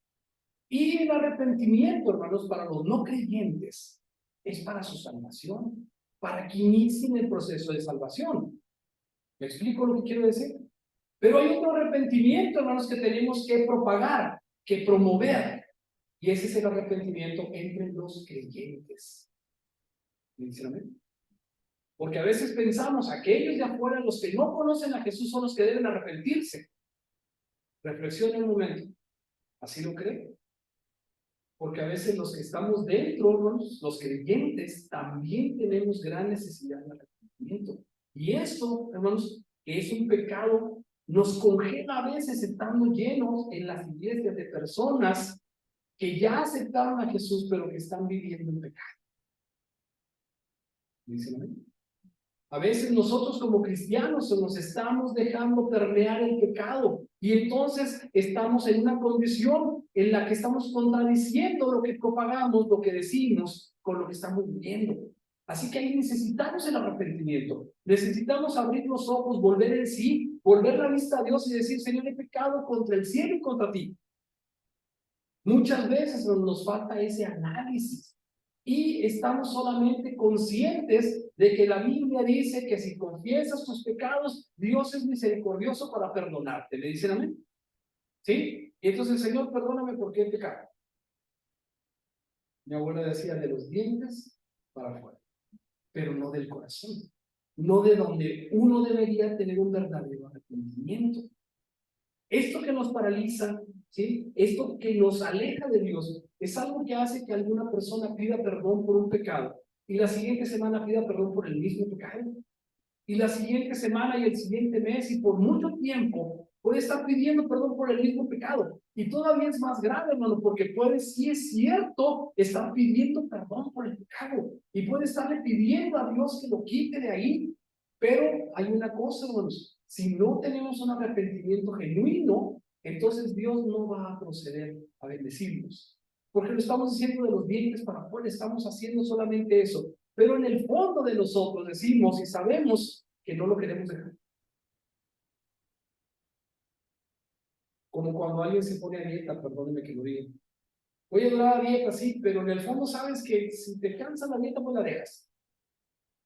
Y el arrepentimiento, hermanos, para los no creyentes, es para su salvación, para que inicien el proceso de salvación. ¿Me explico lo que quiero decir? Pero hay otro arrepentimiento, hermanos, que tenemos que propagar, que promover. Y ese es el arrepentimiento entre los creyentes. ¿Me dicen amén? Porque a veces pensamos, aquellos de afuera, los que no conocen a Jesús, son los que deben arrepentirse. Reflexiona un momento. ¿Así lo creen? Porque a veces los que estamos dentro, hermanos, los creyentes, también tenemos gran necesidad de arrepentimiento. Y esto, hermanos, que es un pecado, nos congela a veces estando llenos en las iglesias de personas que ya aceptaron a Jesús, pero que están viviendo en pecado. ¿Dicen amén? A veces nosotros como cristianos nos estamos dejando permear el pecado y entonces estamos en una condición en la que estamos contradiciendo lo que propagamos, lo que decimos con lo que estamos viviendo. Así que ahí necesitamos el arrepentimiento, necesitamos abrir los ojos, volver en sí, volver la vista a Dios y decir, Señor, he pecado contra el cielo y contra ti. Muchas veces nos falta ese análisis y estamos solamente conscientes de que la Biblia dice que si confiesas tus pecados, Dios es misericordioso para perdonarte. ¿Le dicen amén? ¿Sí? Y entonces, Señor, perdóname porque he pecado. Mi abuela decía, de los dientes para afuera, pero no del corazón, no de donde uno debería tener un verdadero arrepentimiento. Esto que nos paraliza, ¿sí? Esto que nos aleja de Dios, es algo que hace que alguna persona pida perdón por un pecado y la siguiente semana pida perdón por el mismo pecado. Y la siguiente semana y el siguiente mes y por mucho tiempo puede estar pidiendo perdón por el mismo pecado. Y todavía es más grave, hermano, porque puede, si es cierto, estar pidiendo perdón por el pecado y puede estarle pidiendo a Dios que lo quite de ahí. Pero hay una cosa, hermanos, si no tenemos un arrepentimiento genuino, entonces Dios no va a proceder a bendecirnos. Porque lo estamos diciendo de los dientes para afuera, estamos haciendo solamente eso. Pero en el fondo de nosotros decimos y sabemos que no lo queremos dejar. Como cuando alguien se pone a dieta, perdónenme que lo diga. Voy a durar a dieta, sí, pero en el fondo sabes que si te cansa la dieta, pues la dejas.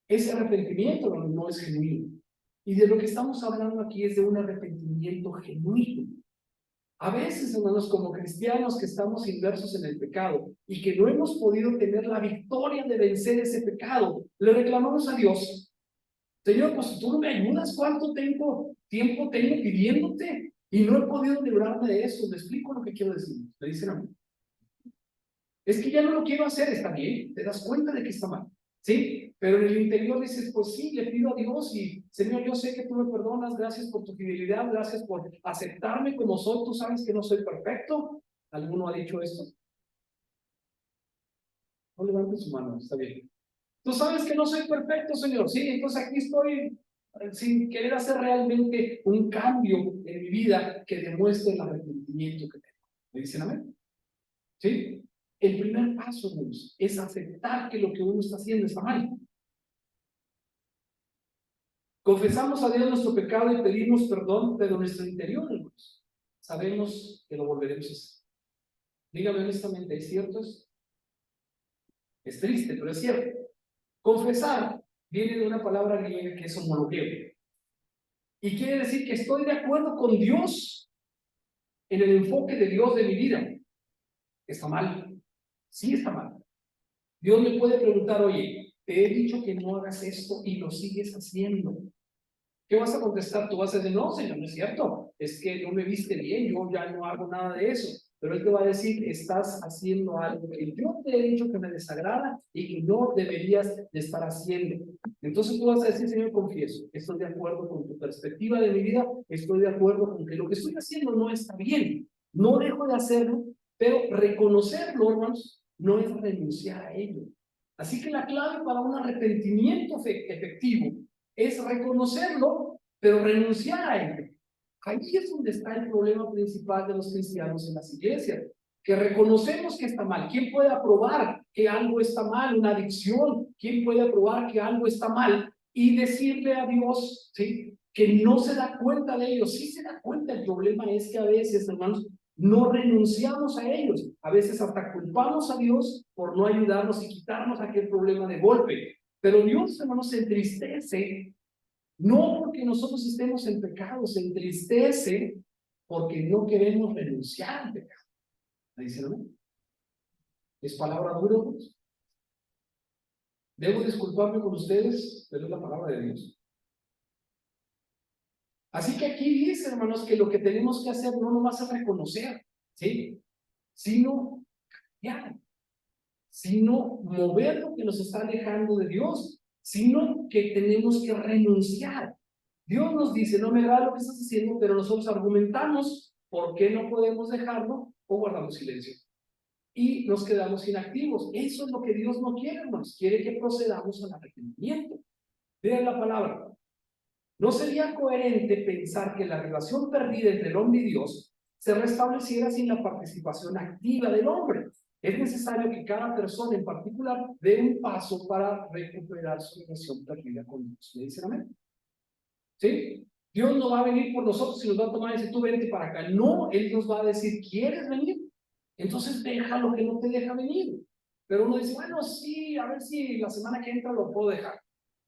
Ese arrepentimiento no es genuino. Y de lo que estamos hablando aquí es de un arrepentimiento genuino. A veces, hermanos, como cristianos que estamos inmersos en el pecado y que no hemos podido tener la victoria de vencer ese pecado, le reclamamos a Dios, Señor, pues tú no me ayudas, ¿cuánto tiempo tengo pidiéndote? Y no he podido librarme de eso. ¿Me explico lo que quiero decir? Le dicen a mí. Es que ya no lo quiero hacer, está bien, te das cuenta de que está mal, ¿sí? Pero en el interior dices, pues sí, le pido a Dios y Señor, yo sé que tú me perdonas, gracias por tu fidelidad, gracias por aceptarme como soy, tú sabes que no soy perfecto. ¿Alguno ha dicho esto? No levanten su mano, está bien. Tú sabes que no soy perfecto, Señor, sí, entonces aquí estoy sin querer hacer realmente un cambio en mi vida que demuestre el arrepentimiento que tengo. ¿Me dicen amén? ¿Sí? El primer paso, hermanos, es aceptar que lo que uno está haciendo está mal. Confesamos a Dios nuestro pecado y pedimos perdón, pero en nuestro interior, hermanos, sabemos que lo volveremos a hacer. Dígame honestamente, ¿es cierto eso? Es triste, pero es cierto. Confesar viene de una palabra griega que es homologeo. Y quiere decir que estoy de acuerdo con Dios en el enfoque de Dios de mi vida. ¿Está mal? Sí está mal. Dios me puede preguntar, oye, te he dicho que no hagas esto y lo sigues haciendo. ¿Qué vas a contestar? Tú vas a decir, no, Señor, no es cierto. Es que no me viste bien, yo ya no hago nada de eso. Pero Él te va a decir, estás haciendo algo que yo te he dicho que me desagrada y que no deberías de estar haciendo. Entonces tú vas a decir, Señor, confieso, estoy de acuerdo con tu perspectiva de mi vida, estoy de acuerdo con que lo que estoy haciendo no está bien. No dejo de hacerlo, pero reconocerlo, hermanos, no es renunciar a ello. Así que la clave para un arrepentimiento efectivo es reconocerlo, pero renunciar a ello. Ahí es donde está el problema principal de los cristianos en las iglesias, que reconocemos que está mal. ¿Quién puede aprobar que algo está mal? Una adicción. ¿Quién puede aprobar que algo está mal? Y decirle a Dios, ¿sí?, que no se da cuenta de ello. Sí se da cuenta, el problema es que a veces, hermanos, no renunciamos a ellos. A veces hasta culpamos a Dios por no ayudarnos y quitarnos aquel problema de golpe. Pero Dios, hermanos, se entristece, no porque nosotros estemos en pecado, se entristece porque no queremos renunciar al pecado. ¿Me dicen amén? ¿Es palabra dura, pues? ¿Debo disculparme con ustedes? Pero es la palabra de Dios. Así que aquí dice, hermanos, que lo que tenemos que hacer no nomás es reconocer, ¿sí?, sino cambiar, sino mover lo que nos está alejando de Dios, sino que tenemos que renunciar. Dios nos dice, no me da lo que estás haciendo, pero nosotros argumentamos por qué no podemos dejarlo o guardamos silencio. Y nos quedamos inactivos. Eso es lo que Dios no quiere, hermanos. Quiere que procedamos al arrepentimiento. Vean la palabra. No sería coherente pensar que la relación perdida entre el hombre y Dios se restableciera sin la participación activa del hombre. Es necesario que cada persona en particular dé un paso para recuperar su relación perdida con Dios. ¿Me dicen amén? ¿Sí? Dios no va a venir por nosotros y nos va a tomar y decir, tú vente para acá. No, Él nos va a decir, ¿quieres venir? Entonces deja lo que no te deja venir. Pero uno dice, bueno, sí, a ver si la semana que entra lo puedo dejar.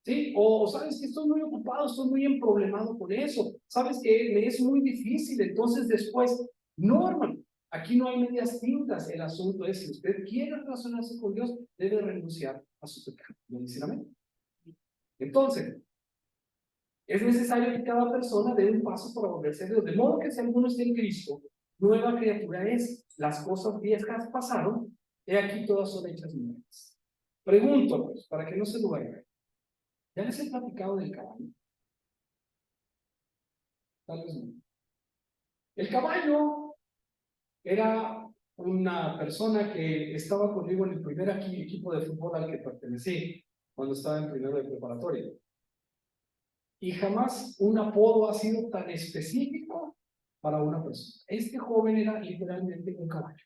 ¿Sí? O sabes que estoy muy ocupado, estoy muy emproblemado con eso. Sabes que me es muy difícil, entonces después, no, hermano. Aquí no hay medias tintas. El asunto es, si usted quiere relacionarse con Dios, debe renunciar a su pecado. ¿Me dicen amén? Entonces, es necesario que cada persona dé un paso para volverse a Dios. De modo que si alguno está en Cristo, nueva criatura es. Las cosas viejas pasaron, he aquí todas son hechas nuevas. Pregunto, pues, para que no se duerman. ¿Ya les he platicado del caballo? Tal vez no. El caballo era una persona que estaba conmigo en el primer equipo de fútbol al que pertenecí cuando estaba en primero de preparatoria. Y jamás un apodo ha sido tan específico para una persona. Este joven era literalmente un caballo.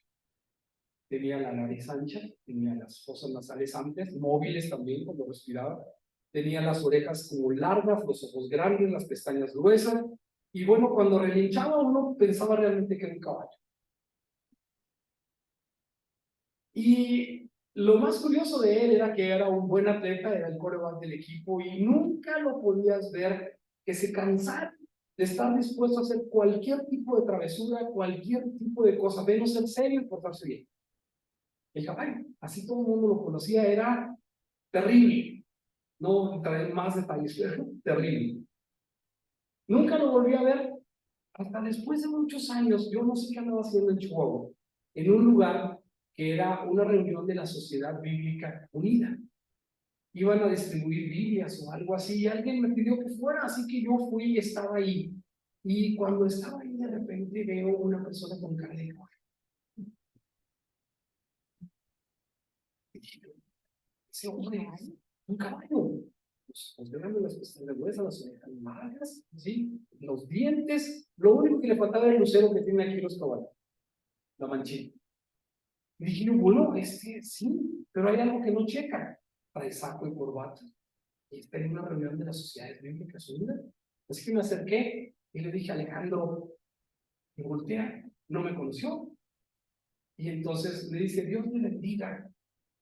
Tenía la nariz ancha, tenía las fosas nasales amplias, móviles también cuando respiraba. Tenía las orejas como largas, los ojos grandes, las pestañas gruesas. Y bueno, cuando relinchaba uno pensaba realmente que era un caballo. Y lo más curioso de él era que era un buen atleta, era el quarterback del equipo y nunca lo podías ver que se cansara de estar dispuesto a hacer cualquier tipo de travesura, cualquier tipo de cosa, menos ser serio y portarse bien. El caballo, así todo el mundo lo conocía, era terrible. No entraré en más detalles, pero terrible. Nunca lo volví a ver hasta después de muchos años. Yo no sé qué andaba haciendo en Chihuahua, en un lugar que era una reunión de la Sociedad Bíblica Unida. Iban a distribuir Biblias o algo así, y alguien me pidió que fuera, así que yo fui y estaba ahí. Y cuando estaba ahí, de repente veo una persona con cara de caballo. Ese hombre es un caballo. Los grandes, las pestañas gruesas, las orejas largas, ¿sí? Los dientes. Lo único que le faltaba era el lucero que tiene aquí los caballos, la manchita. Y dije, bueno, sí, pero hay algo que no checa. Trae saco y corbata. Y está en una reunión de las sociedades bíblicas unidas. Así que me acerqué y le dije, Alejandro, y voltea, no me conoció. Y entonces le dice, Dios me bendiga.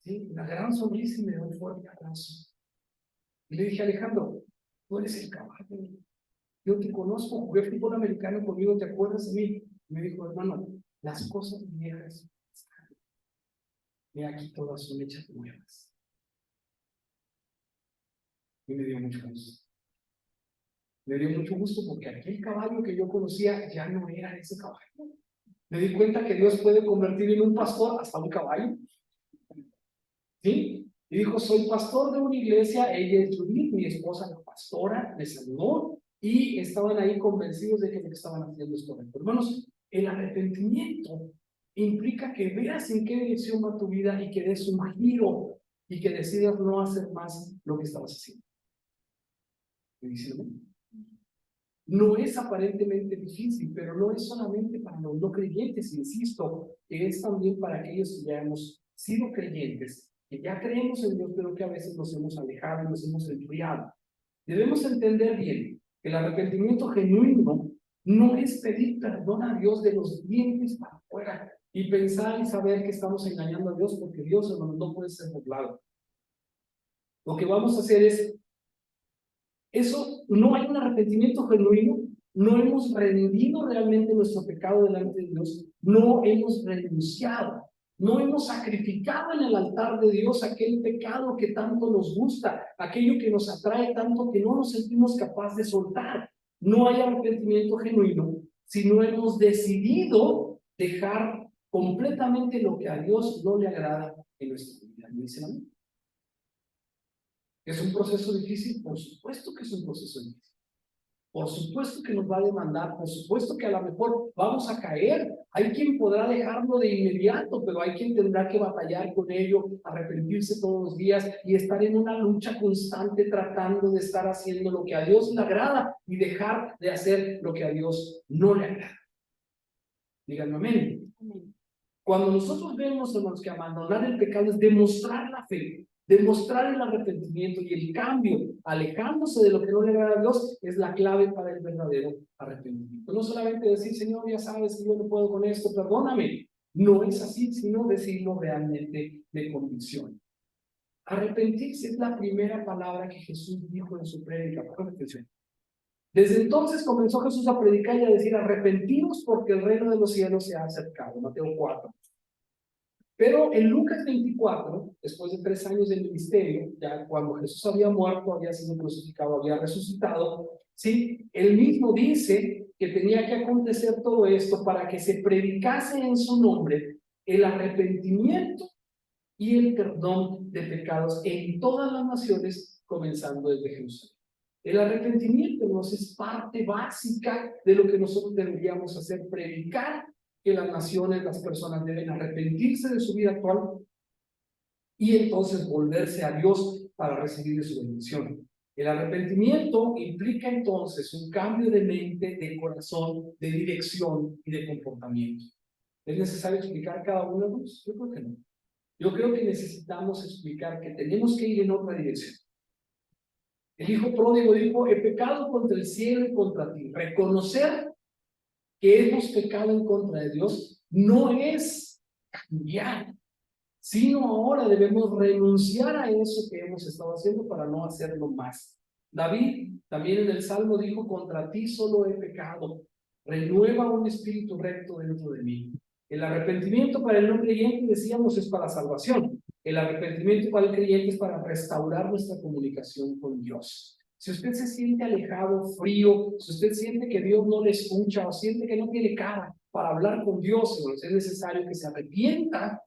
¿sí? Una gran sonrisa y me dio un fuerte abrazo. Y le dije, Alejandro, tú eres el caballo. Yo te conozco, jugué fútbol americano conmigo, ¿te acuerdas de mí? Y me dijo, hermano, las cosas viejas, y aquí todas son hechas nuevas. Y me dio mucho gusto. Me dio mucho gusto porque aquel caballo que yo conocía ya no era ese caballo. Me di cuenta que Dios puede convertir en un pastor hasta un caballo. ¿Sí? Y dijo, soy pastor de una iglesia, ella es Judith, mi esposa la pastora, me saludó y estaban ahí convencidos de que lo que estaban haciendo es correcto. Hermanos, el arrepentimiento implica que veas en qué dirección va tu vida y que des un giro y que decidas no hacer más lo que estabas haciendo. ¿Me dicen? No es aparentemente difícil, pero no es solamente para los no creyentes, insisto, que es también para aquellos que ya hemos sido creyentes, que ya creemos en Dios, pero que a veces nos hemos alejado y nos hemos enfriado. Debemos entender bien que el arrepentimiento genuino no es pedir perdón a Dios de los dientes para afuera y pensar y saber que estamos engañando a Dios, porque Dios, hermano, no puede ser burlado. Lo que vamos a hacer es eso, no hay un arrepentimiento genuino, no hemos rendido realmente nuestro pecado delante de Dios, no hemos renunciado, no hemos sacrificado en el altar de Dios aquel pecado que tanto nos gusta, aquello que nos atrae tanto que no nos sentimos capaces de soltar. No hay arrepentimiento genuino si no hemos decidido dejar completamente lo que a Dios no le agrada en nuestra vida. ¿Me dicen a mí? ¿Es un proceso difícil? Por supuesto que es un proceso difícil. Por supuesto que nos va a demandar, por supuesto que a lo mejor vamos a caer. Hay quien podrá dejarlo de inmediato, pero hay quien tendrá que batallar con ello, arrepentirse todos los días y estar en una lucha constante tratando de estar haciendo lo que a Dios le agrada y dejar de hacer lo que a Dios no le agrada. Díganme amén. Cuando nosotros vemos, hermanos, que abandonar el pecado es demostrar la fe, demostrar el arrepentimiento y el cambio, alejándose de lo que no le agrada a Dios, es la clave para el verdadero arrepentimiento. No solamente decir, Señor, ya sabes que yo no puedo con esto, perdóname. No es así, sino decirlo realmente de convicción. Arrepentirse es la primera palabra que Jesús dijo en su prédica. Pongan atención. Desde entonces comenzó Jesús a predicar y a decir, arrepentidos porque el reino de los cielos se ha acercado. Mateo 4. Pero en Lucas 24, después de 3 años de ministerio, ya cuando Jesús había muerto, había sido crucificado, había resucitado, ¿sí? Él mismo dice que tenía que acontecer todo esto para que se predicase en su nombre el arrepentimiento y el perdón de pecados en todas las naciones, comenzando desde Jerusalén. El arrepentimiento nos es parte básica de lo que nosotros deberíamos hacer, predicar que las naciones, las personas deben arrepentirse de su vida actual y entonces volverse a Dios para recibir de su bendición. El arrepentimiento implica entonces un cambio de mente, de corazón, de dirección y de comportamiento. ¿Es necesario explicar cada uno de ellos? Yo creo que no. Yo creo que necesitamos explicar que tenemos que ir en otra dirección. El hijo pródigo dijo, he pecado contra el cielo y contra ti. Reconocer que hemos pecado en contra de Dios no es cambiar, sino ahora debemos renunciar a eso que hemos estado haciendo para no hacerlo más. David también en el Salmo dijo, contra ti solo he pecado, renueva un espíritu recto dentro de mí. El arrepentimiento para el no creyente, decíamos, es para salvación. El arrepentimiento para el creyente es para restaurar nuestra comunicación con Dios. Si usted se siente alejado, frío, si usted siente que Dios no le escucha o siente que no tiene cara para hablar con Dios, es necesario que se arrepienta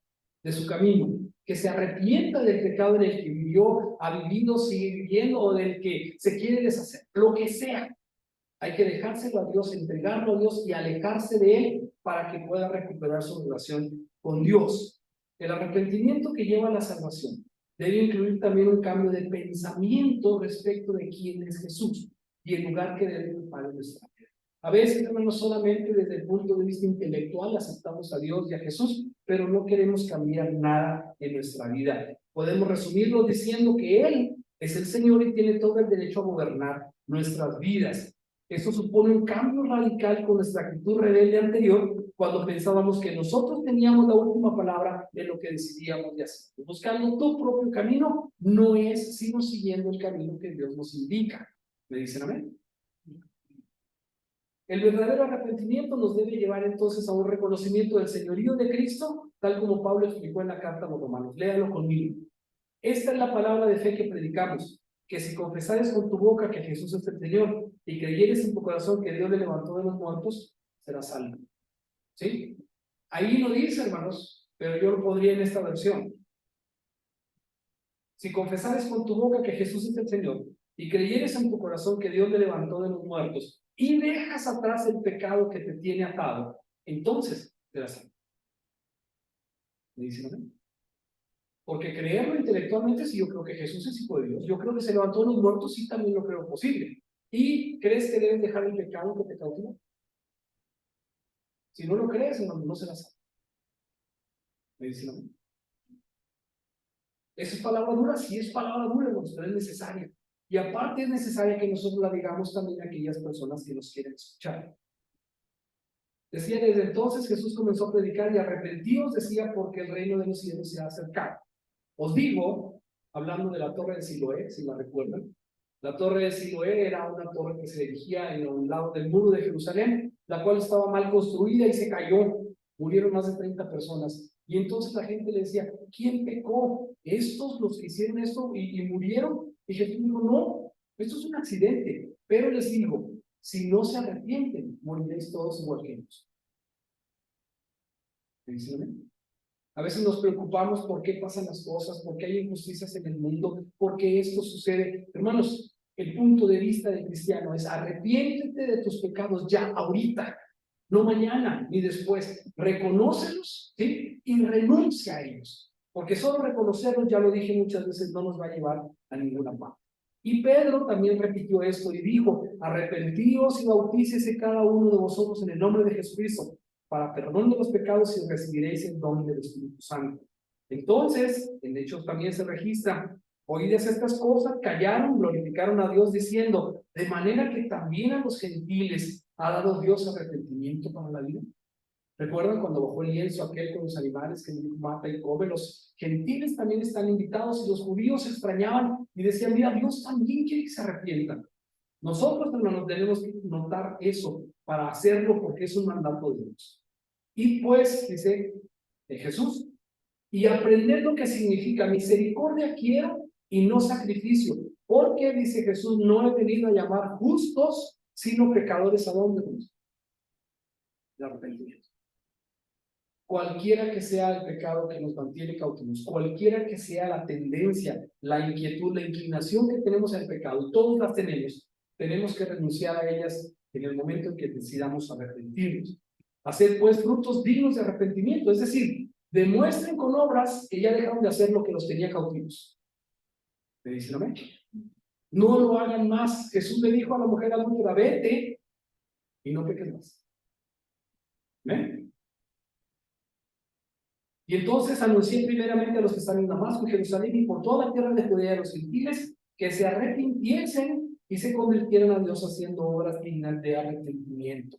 de su camino, que se arrepienta del pecado en el que vivió, ha vivido, sigue viviendo o del que se quiere deshacer, lo que sea. Hay que dejárselo a Dios, entregarlo a Dios y alejarse de él para que pueda recuperar su relación con Dios. El arrepentimiento que lleva a la salvación debe incluir también un cambio de pensamiento respecto de quién es Jesús y el lugar que debe ocupar en nuestra vida. A veces, hermanos, solamente desde el punto de vista intelectual aceptamos a Dios y a Jesús, pero no queremos cambiar nada en nuestra vida. Podemos resumirlo diciendo que Él es el Señor y tiene todo el derecho a gobernar nuestras vidas. Esto supone un cambio radical con nuestra actitud rebelde anterior, cuando pensábamos que nosotros teníamos la última palabra de lo que decidíamos de hacer. Buscando tu propio camino no es sino siguiendo el camino que Dios nos indica. ¿Me dicen amén? El verdadero arrepentimiento nos debe llevar entonces a un reconocimiento del señorío de Cristo, tal como Pablo explicó en la carta a los Romanos. Léalo conmigo. Esta es la palabra de fe que predicamos, que si confesares con tu boca que Jesús es el Señor y creyeres en tu corazón que Dios le levantó de los muertos, serás salvo. ¿Sí? Ahí no dice, hermanos, pero yo lo pondría en esta versión. Si confesares con tu boca que Jesús es el Señor y creyeres en tu corazón que Dios le levantó de los muertos y dejas atrás el pecado que te tiene atado, entonces serás salvo. ¿Me dicen amén? Porque creerlo intelectualmente, sí, yo creo que Jesús es hijo de Dios. Yo creo que se levantó de los muertos, sí, también lo creo posible. ¿Y crees que debes dejar el pecado que te cautiva? Si no lo crees, no serás salvo. ¿Me dicen amén? ¿Esa es palabra dura? Sí, es palabra dura, hermanos, pero es necesaria. Y aparte es necesaria que nosotros la digamos también a aquellas personas que nos quieren escuchar. Decía, desde entonces Jesús comenzó a predicar y arrepentidos, decía, porque el reino de los cielos se ha acercado. Os digo, hablando de la torre de Siloé, si la recuerdan, la torre de Siloé era una torre que se erigía en un lado del muro de Jerusalén, la cual estaba mal construida y se cayó. Murieron más de 30 personas. Y entonces la gente le decía, ¿quién pecó? ¿Estos los que hicieron esto y murieron? Y Jesús dijo, no, esto es un accidente. Pero les digo, si no se arrepienten, moriréis todos igual que ellos. ¿Me dicen? A veces nos preocupamos por qué pasan las cosas, por qué hay injusticias en el mundo, por qué esto sucede. Hermanos, el punto de vista del cristiano es arrepiéntete de tus pecados ya, ahorita, no mañana ni después. Reconócelos, ¿sí? Y renuncia a ellos. Porque solo reconocerlos, ya lo dije muchas veces, no nos va a llevar a ninguna parte. Y Pedro también repitió esto y dijo, arrepentíos y bautícese cada uno de vosotros en el nombre de Jesucristo para perdón de los pecados y recibiréis el don del Espíritu Santo. Entonces, en Hechos también se registra, oídas estas cosas, callaron, glorificaron a Dios diciendo, de manera que también a los gentiles ha dado Dios arrepentimiento para la vida. ¿Recuerdan cuando bajó el lienzo aquel con los animales que dijo mata y come? Los gentiles también están invitados y los judíos se extrañaban y decían, mira, Dios también quiere que se arrepientan. Nosotros, hermanos, tenemos que notar eso para hacerlo porque es un mandato de Dios. Y pues, dice Jesús, y aprender lo que significa misericordia quiero y no sacrificio. Porque, dice Jesús, no he venido a llamar justos, sino pecadores. ¿A dónde? De arrepentimiento. Cualquiera que sea el pecado que nos mantiene cautivos, cualquiera que sea la tendencia, la inquietud, la inclinación que tenemos al pecado, todos las tenemos que renunciar a ellas en el momento en que decidamos arrepentirnos. Hacer pues frutos dignos de arrepentimiento, es decir, demuestren con obras que ya dejaron de hacer lo que los tenía cautivos. ¿Me dicen amén? No lo hagan más. Jesús le dijo a la mujer adúltera, vete y no peques más. ¿Amén? Y entonces anuncié primeramente a los que están en Damasco y Jerusalén y por toda la tierra de Judea a los gentiles que se arrepintiesen y se convirtieran a Dios haciendo obras dignas de arrepentimiento.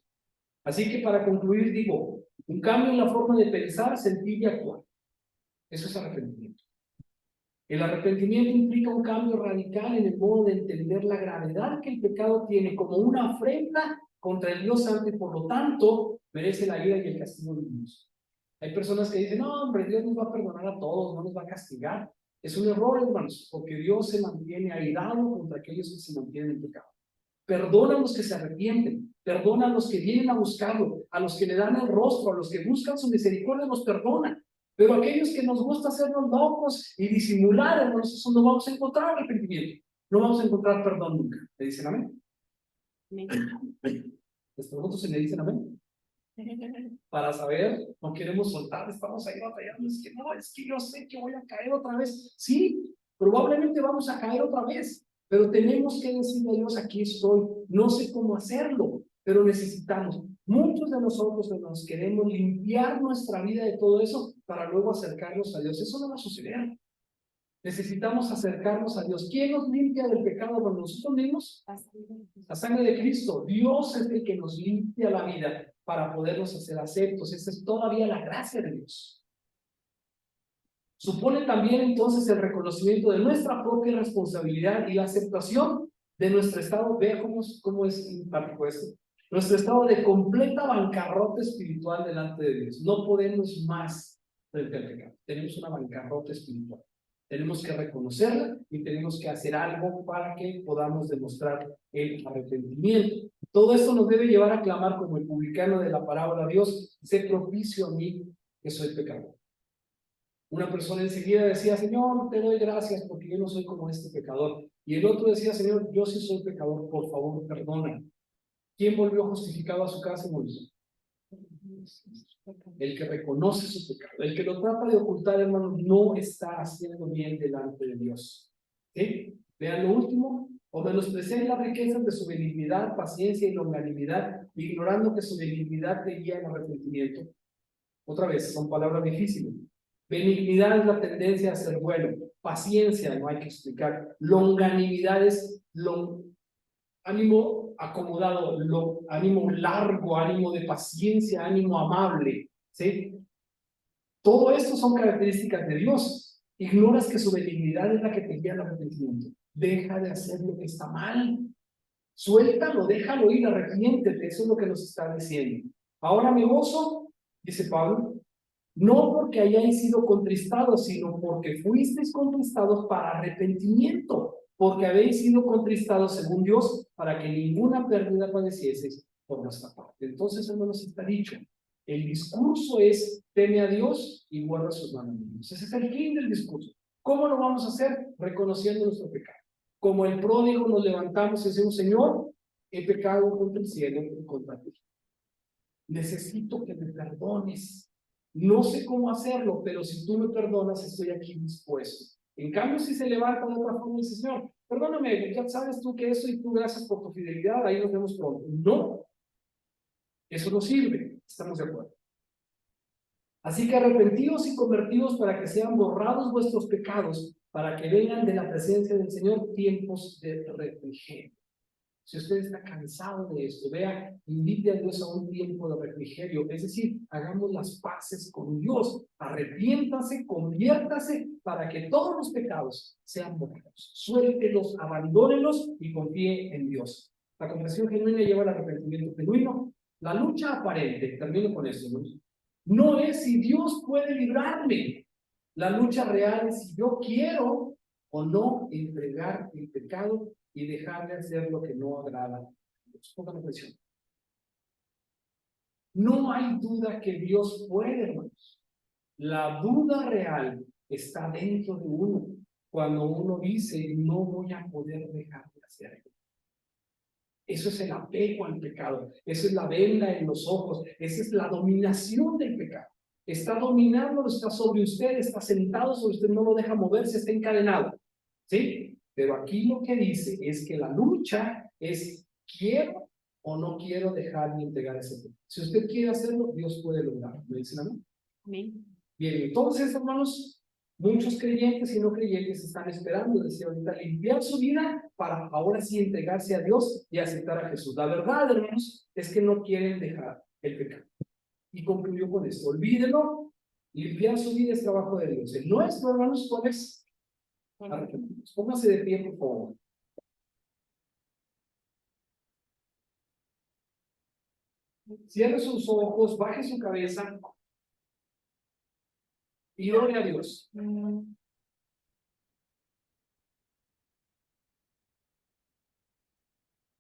Así que para concluir digo, un cambio en la forma de pensar, sentir y actuar. Eso es arrepentimiento. El arrepentimiento implica un cambio radical en el modo de entender la gravedad que el pecado tiene como una afrenta contra el Dios Santo y por lo tanto merece la ira y el castigo de Dios. Hay personas que dicen, no, hombre, Dios nos va a perdonar a todos, no nos va a castigar. Es un error, hermanos, porque Dios se mantiene airado contra aquellos que se mantienen en pecado. Perdona a los que se arrepienten, perdona a los que vienen a buscarlo, a los que le dan el rostro, a los que buscan su misericordia, los perdona. Pero aquellos que nos gusta hacernos locos y disimular, hermanos, eso no vamos a encontrar arrepentimiento. No vamos a encontrar perdón nunca. ¿Le dicen amén? Les pregunto si le dicen amén. Para saber, no queremos soltar, estamos ahí batallando, es que yo sé que voy a caer otra vez. Sí, probablemente vamos a caer otra vez, pero tenemos que decirle a Dios, aquí estoy, no sé cómo hacerlo, pero necesitamos. Muchos de nosotros nos queremos limpiar nuestra vida de todo eso para luego acercarnos a Dios. Eso no va a suceder. Necesitamos acercarnos a Dios. ¿Quién nos limpia del pecado por nosotros mismos? La sangre de Cristo. Dios es el que nos limpia la vida para podernos hacer aceptos. Esa es todavía la gracia de Dios. Supone también entonces el reconocimiento de nuestra propia responsabilidad y la aceptación de nuestro estado. Vea cómo es empático esto. Nuestro estado de completa bancarrota espiritual delante de Dios. No podemos más frente al pecado. Tenemos una bancarrota espiritual. Tenemos que reconocerla y tenemos que hacer algo para que podamos demostrar el arrepentimiento. Todo esto nos debe llevar a clamar como el publicano de la parábola: Dios, sé propicio a mí que soy pecador. Una persona enseguida decía: Señor, te doy gracias porque yo no soy como este pecador. Y el otro decía: Señor, yo sí soy pecador, por favor, perdona. ¿Quién volvió justificado a su casa, Moisés? El que reconoce su pecado. El que lo trata de ocultar, hermanos, no está haciendo bien delante de Dios. ¿Sí? Vean lo último: o menospreciar las riquezas de su benignidad, paciencia y longanimidad, ignorando que su benignidad te guía al arrepentimiento. Otra vez, son palabras difíciles. Benignidad es la tendencia a ser bueno. Paciencia, no hay que explicar. Longanimidad es ánimo acomodado, ánimo largo, ánimo de paciencia, ánimo amable. ¿Sí? Todo esto son características de Dios. Ignoras que su benignidad es la que te guía al arrepentimiento. Deja de hacer lo que está mal. Suéltalo, déjalo ir, arrepiéntete. Eso es lo que nos está diciendo. Ahora me gozo, dice Pablo, no porque hayáis sido contristados, sino porque fuisteis contristados para arrepentimiento, porque habéis sido contristados según Dios, para que ninguna pérdida padecieseis por nuestra parte. Entonces, hermanos, está dicho. El discurso es: teme a Dios y guarda sus mandamientos. Ese es el fin del discurso. ¿Cómo lo vamos a hacer? Reconociendo nuestro pecado. Como el pródigo, nos levantamos y decimos: Señor, he pecado contra el cielo y contra ti. Necesito que me perdones. No sé cómo hacerlo, pero si tú me perdonas, estoy aquí dispuesto. En cambio, si se levanta de otra forma y dice: Señor, perdóname, ya sabes tú que eso, y tú gracias por tu fidelidad, ahí nos vemos pronto. No, eso no sirve. Estamos de acuerdo. Así que arrepentidos y convertidos para que sean borrados vuestros pecados, para que vengan de la presencia del Señor tiempos de refrigerio. Si usted está cansado de esto, vea, invite a Dios a un tiempo de refrigerio, es decir, hagamos las paces con Dios, arrepiéntase, conviértase para que todos los pecados sean borrados. Suéltelos, abandónelos y confíe en Dios. La confesión genuina lleva al arrepentimiento genuino. La lucha aparente, termino con esto, no es si Dios puede librarme. La lucha real es si yo quiero o no entregar el pecado y dejar de hacer lo que no agrada a Dios. Póngame atención. No hay duda que Dios puede, hermanos. La duda real está dentro de uno. Cuando uno dice: no voy a poder dejar de hacerlo. Eso es el apego al pecado. Eso es la venda en los ojos. Esa es la dominación del pecado. Está dominándolo, está sobre usted, está sentado sobre usted, no lo deja moverse, está encadenado. ¿Sí? Pero aquí lo que dice es que la lucha es: ¿quiero o no quiero dejar de entregar ese pecado? Si usted quiere hacerlo, Dios puede lograrlo. ¿Me dicen a mí? Amén. Bien, entonces, hermanos, muchos creyentes y no creyentes están esperando, decía ahorita, limpiar su vida para ahora sí entregarse a Dios y aceptar a Jesús. La verdad, hermanos, es que no quieren dejar el pecado. Y concluyó con esto: olvídelo, limpiar su vida es trabajo de Dios. El nuestro, hermanos, ¿cuál es? Póngase de pie, por favor. Cierre sus ojos, baje su cabeza y ore a Dios.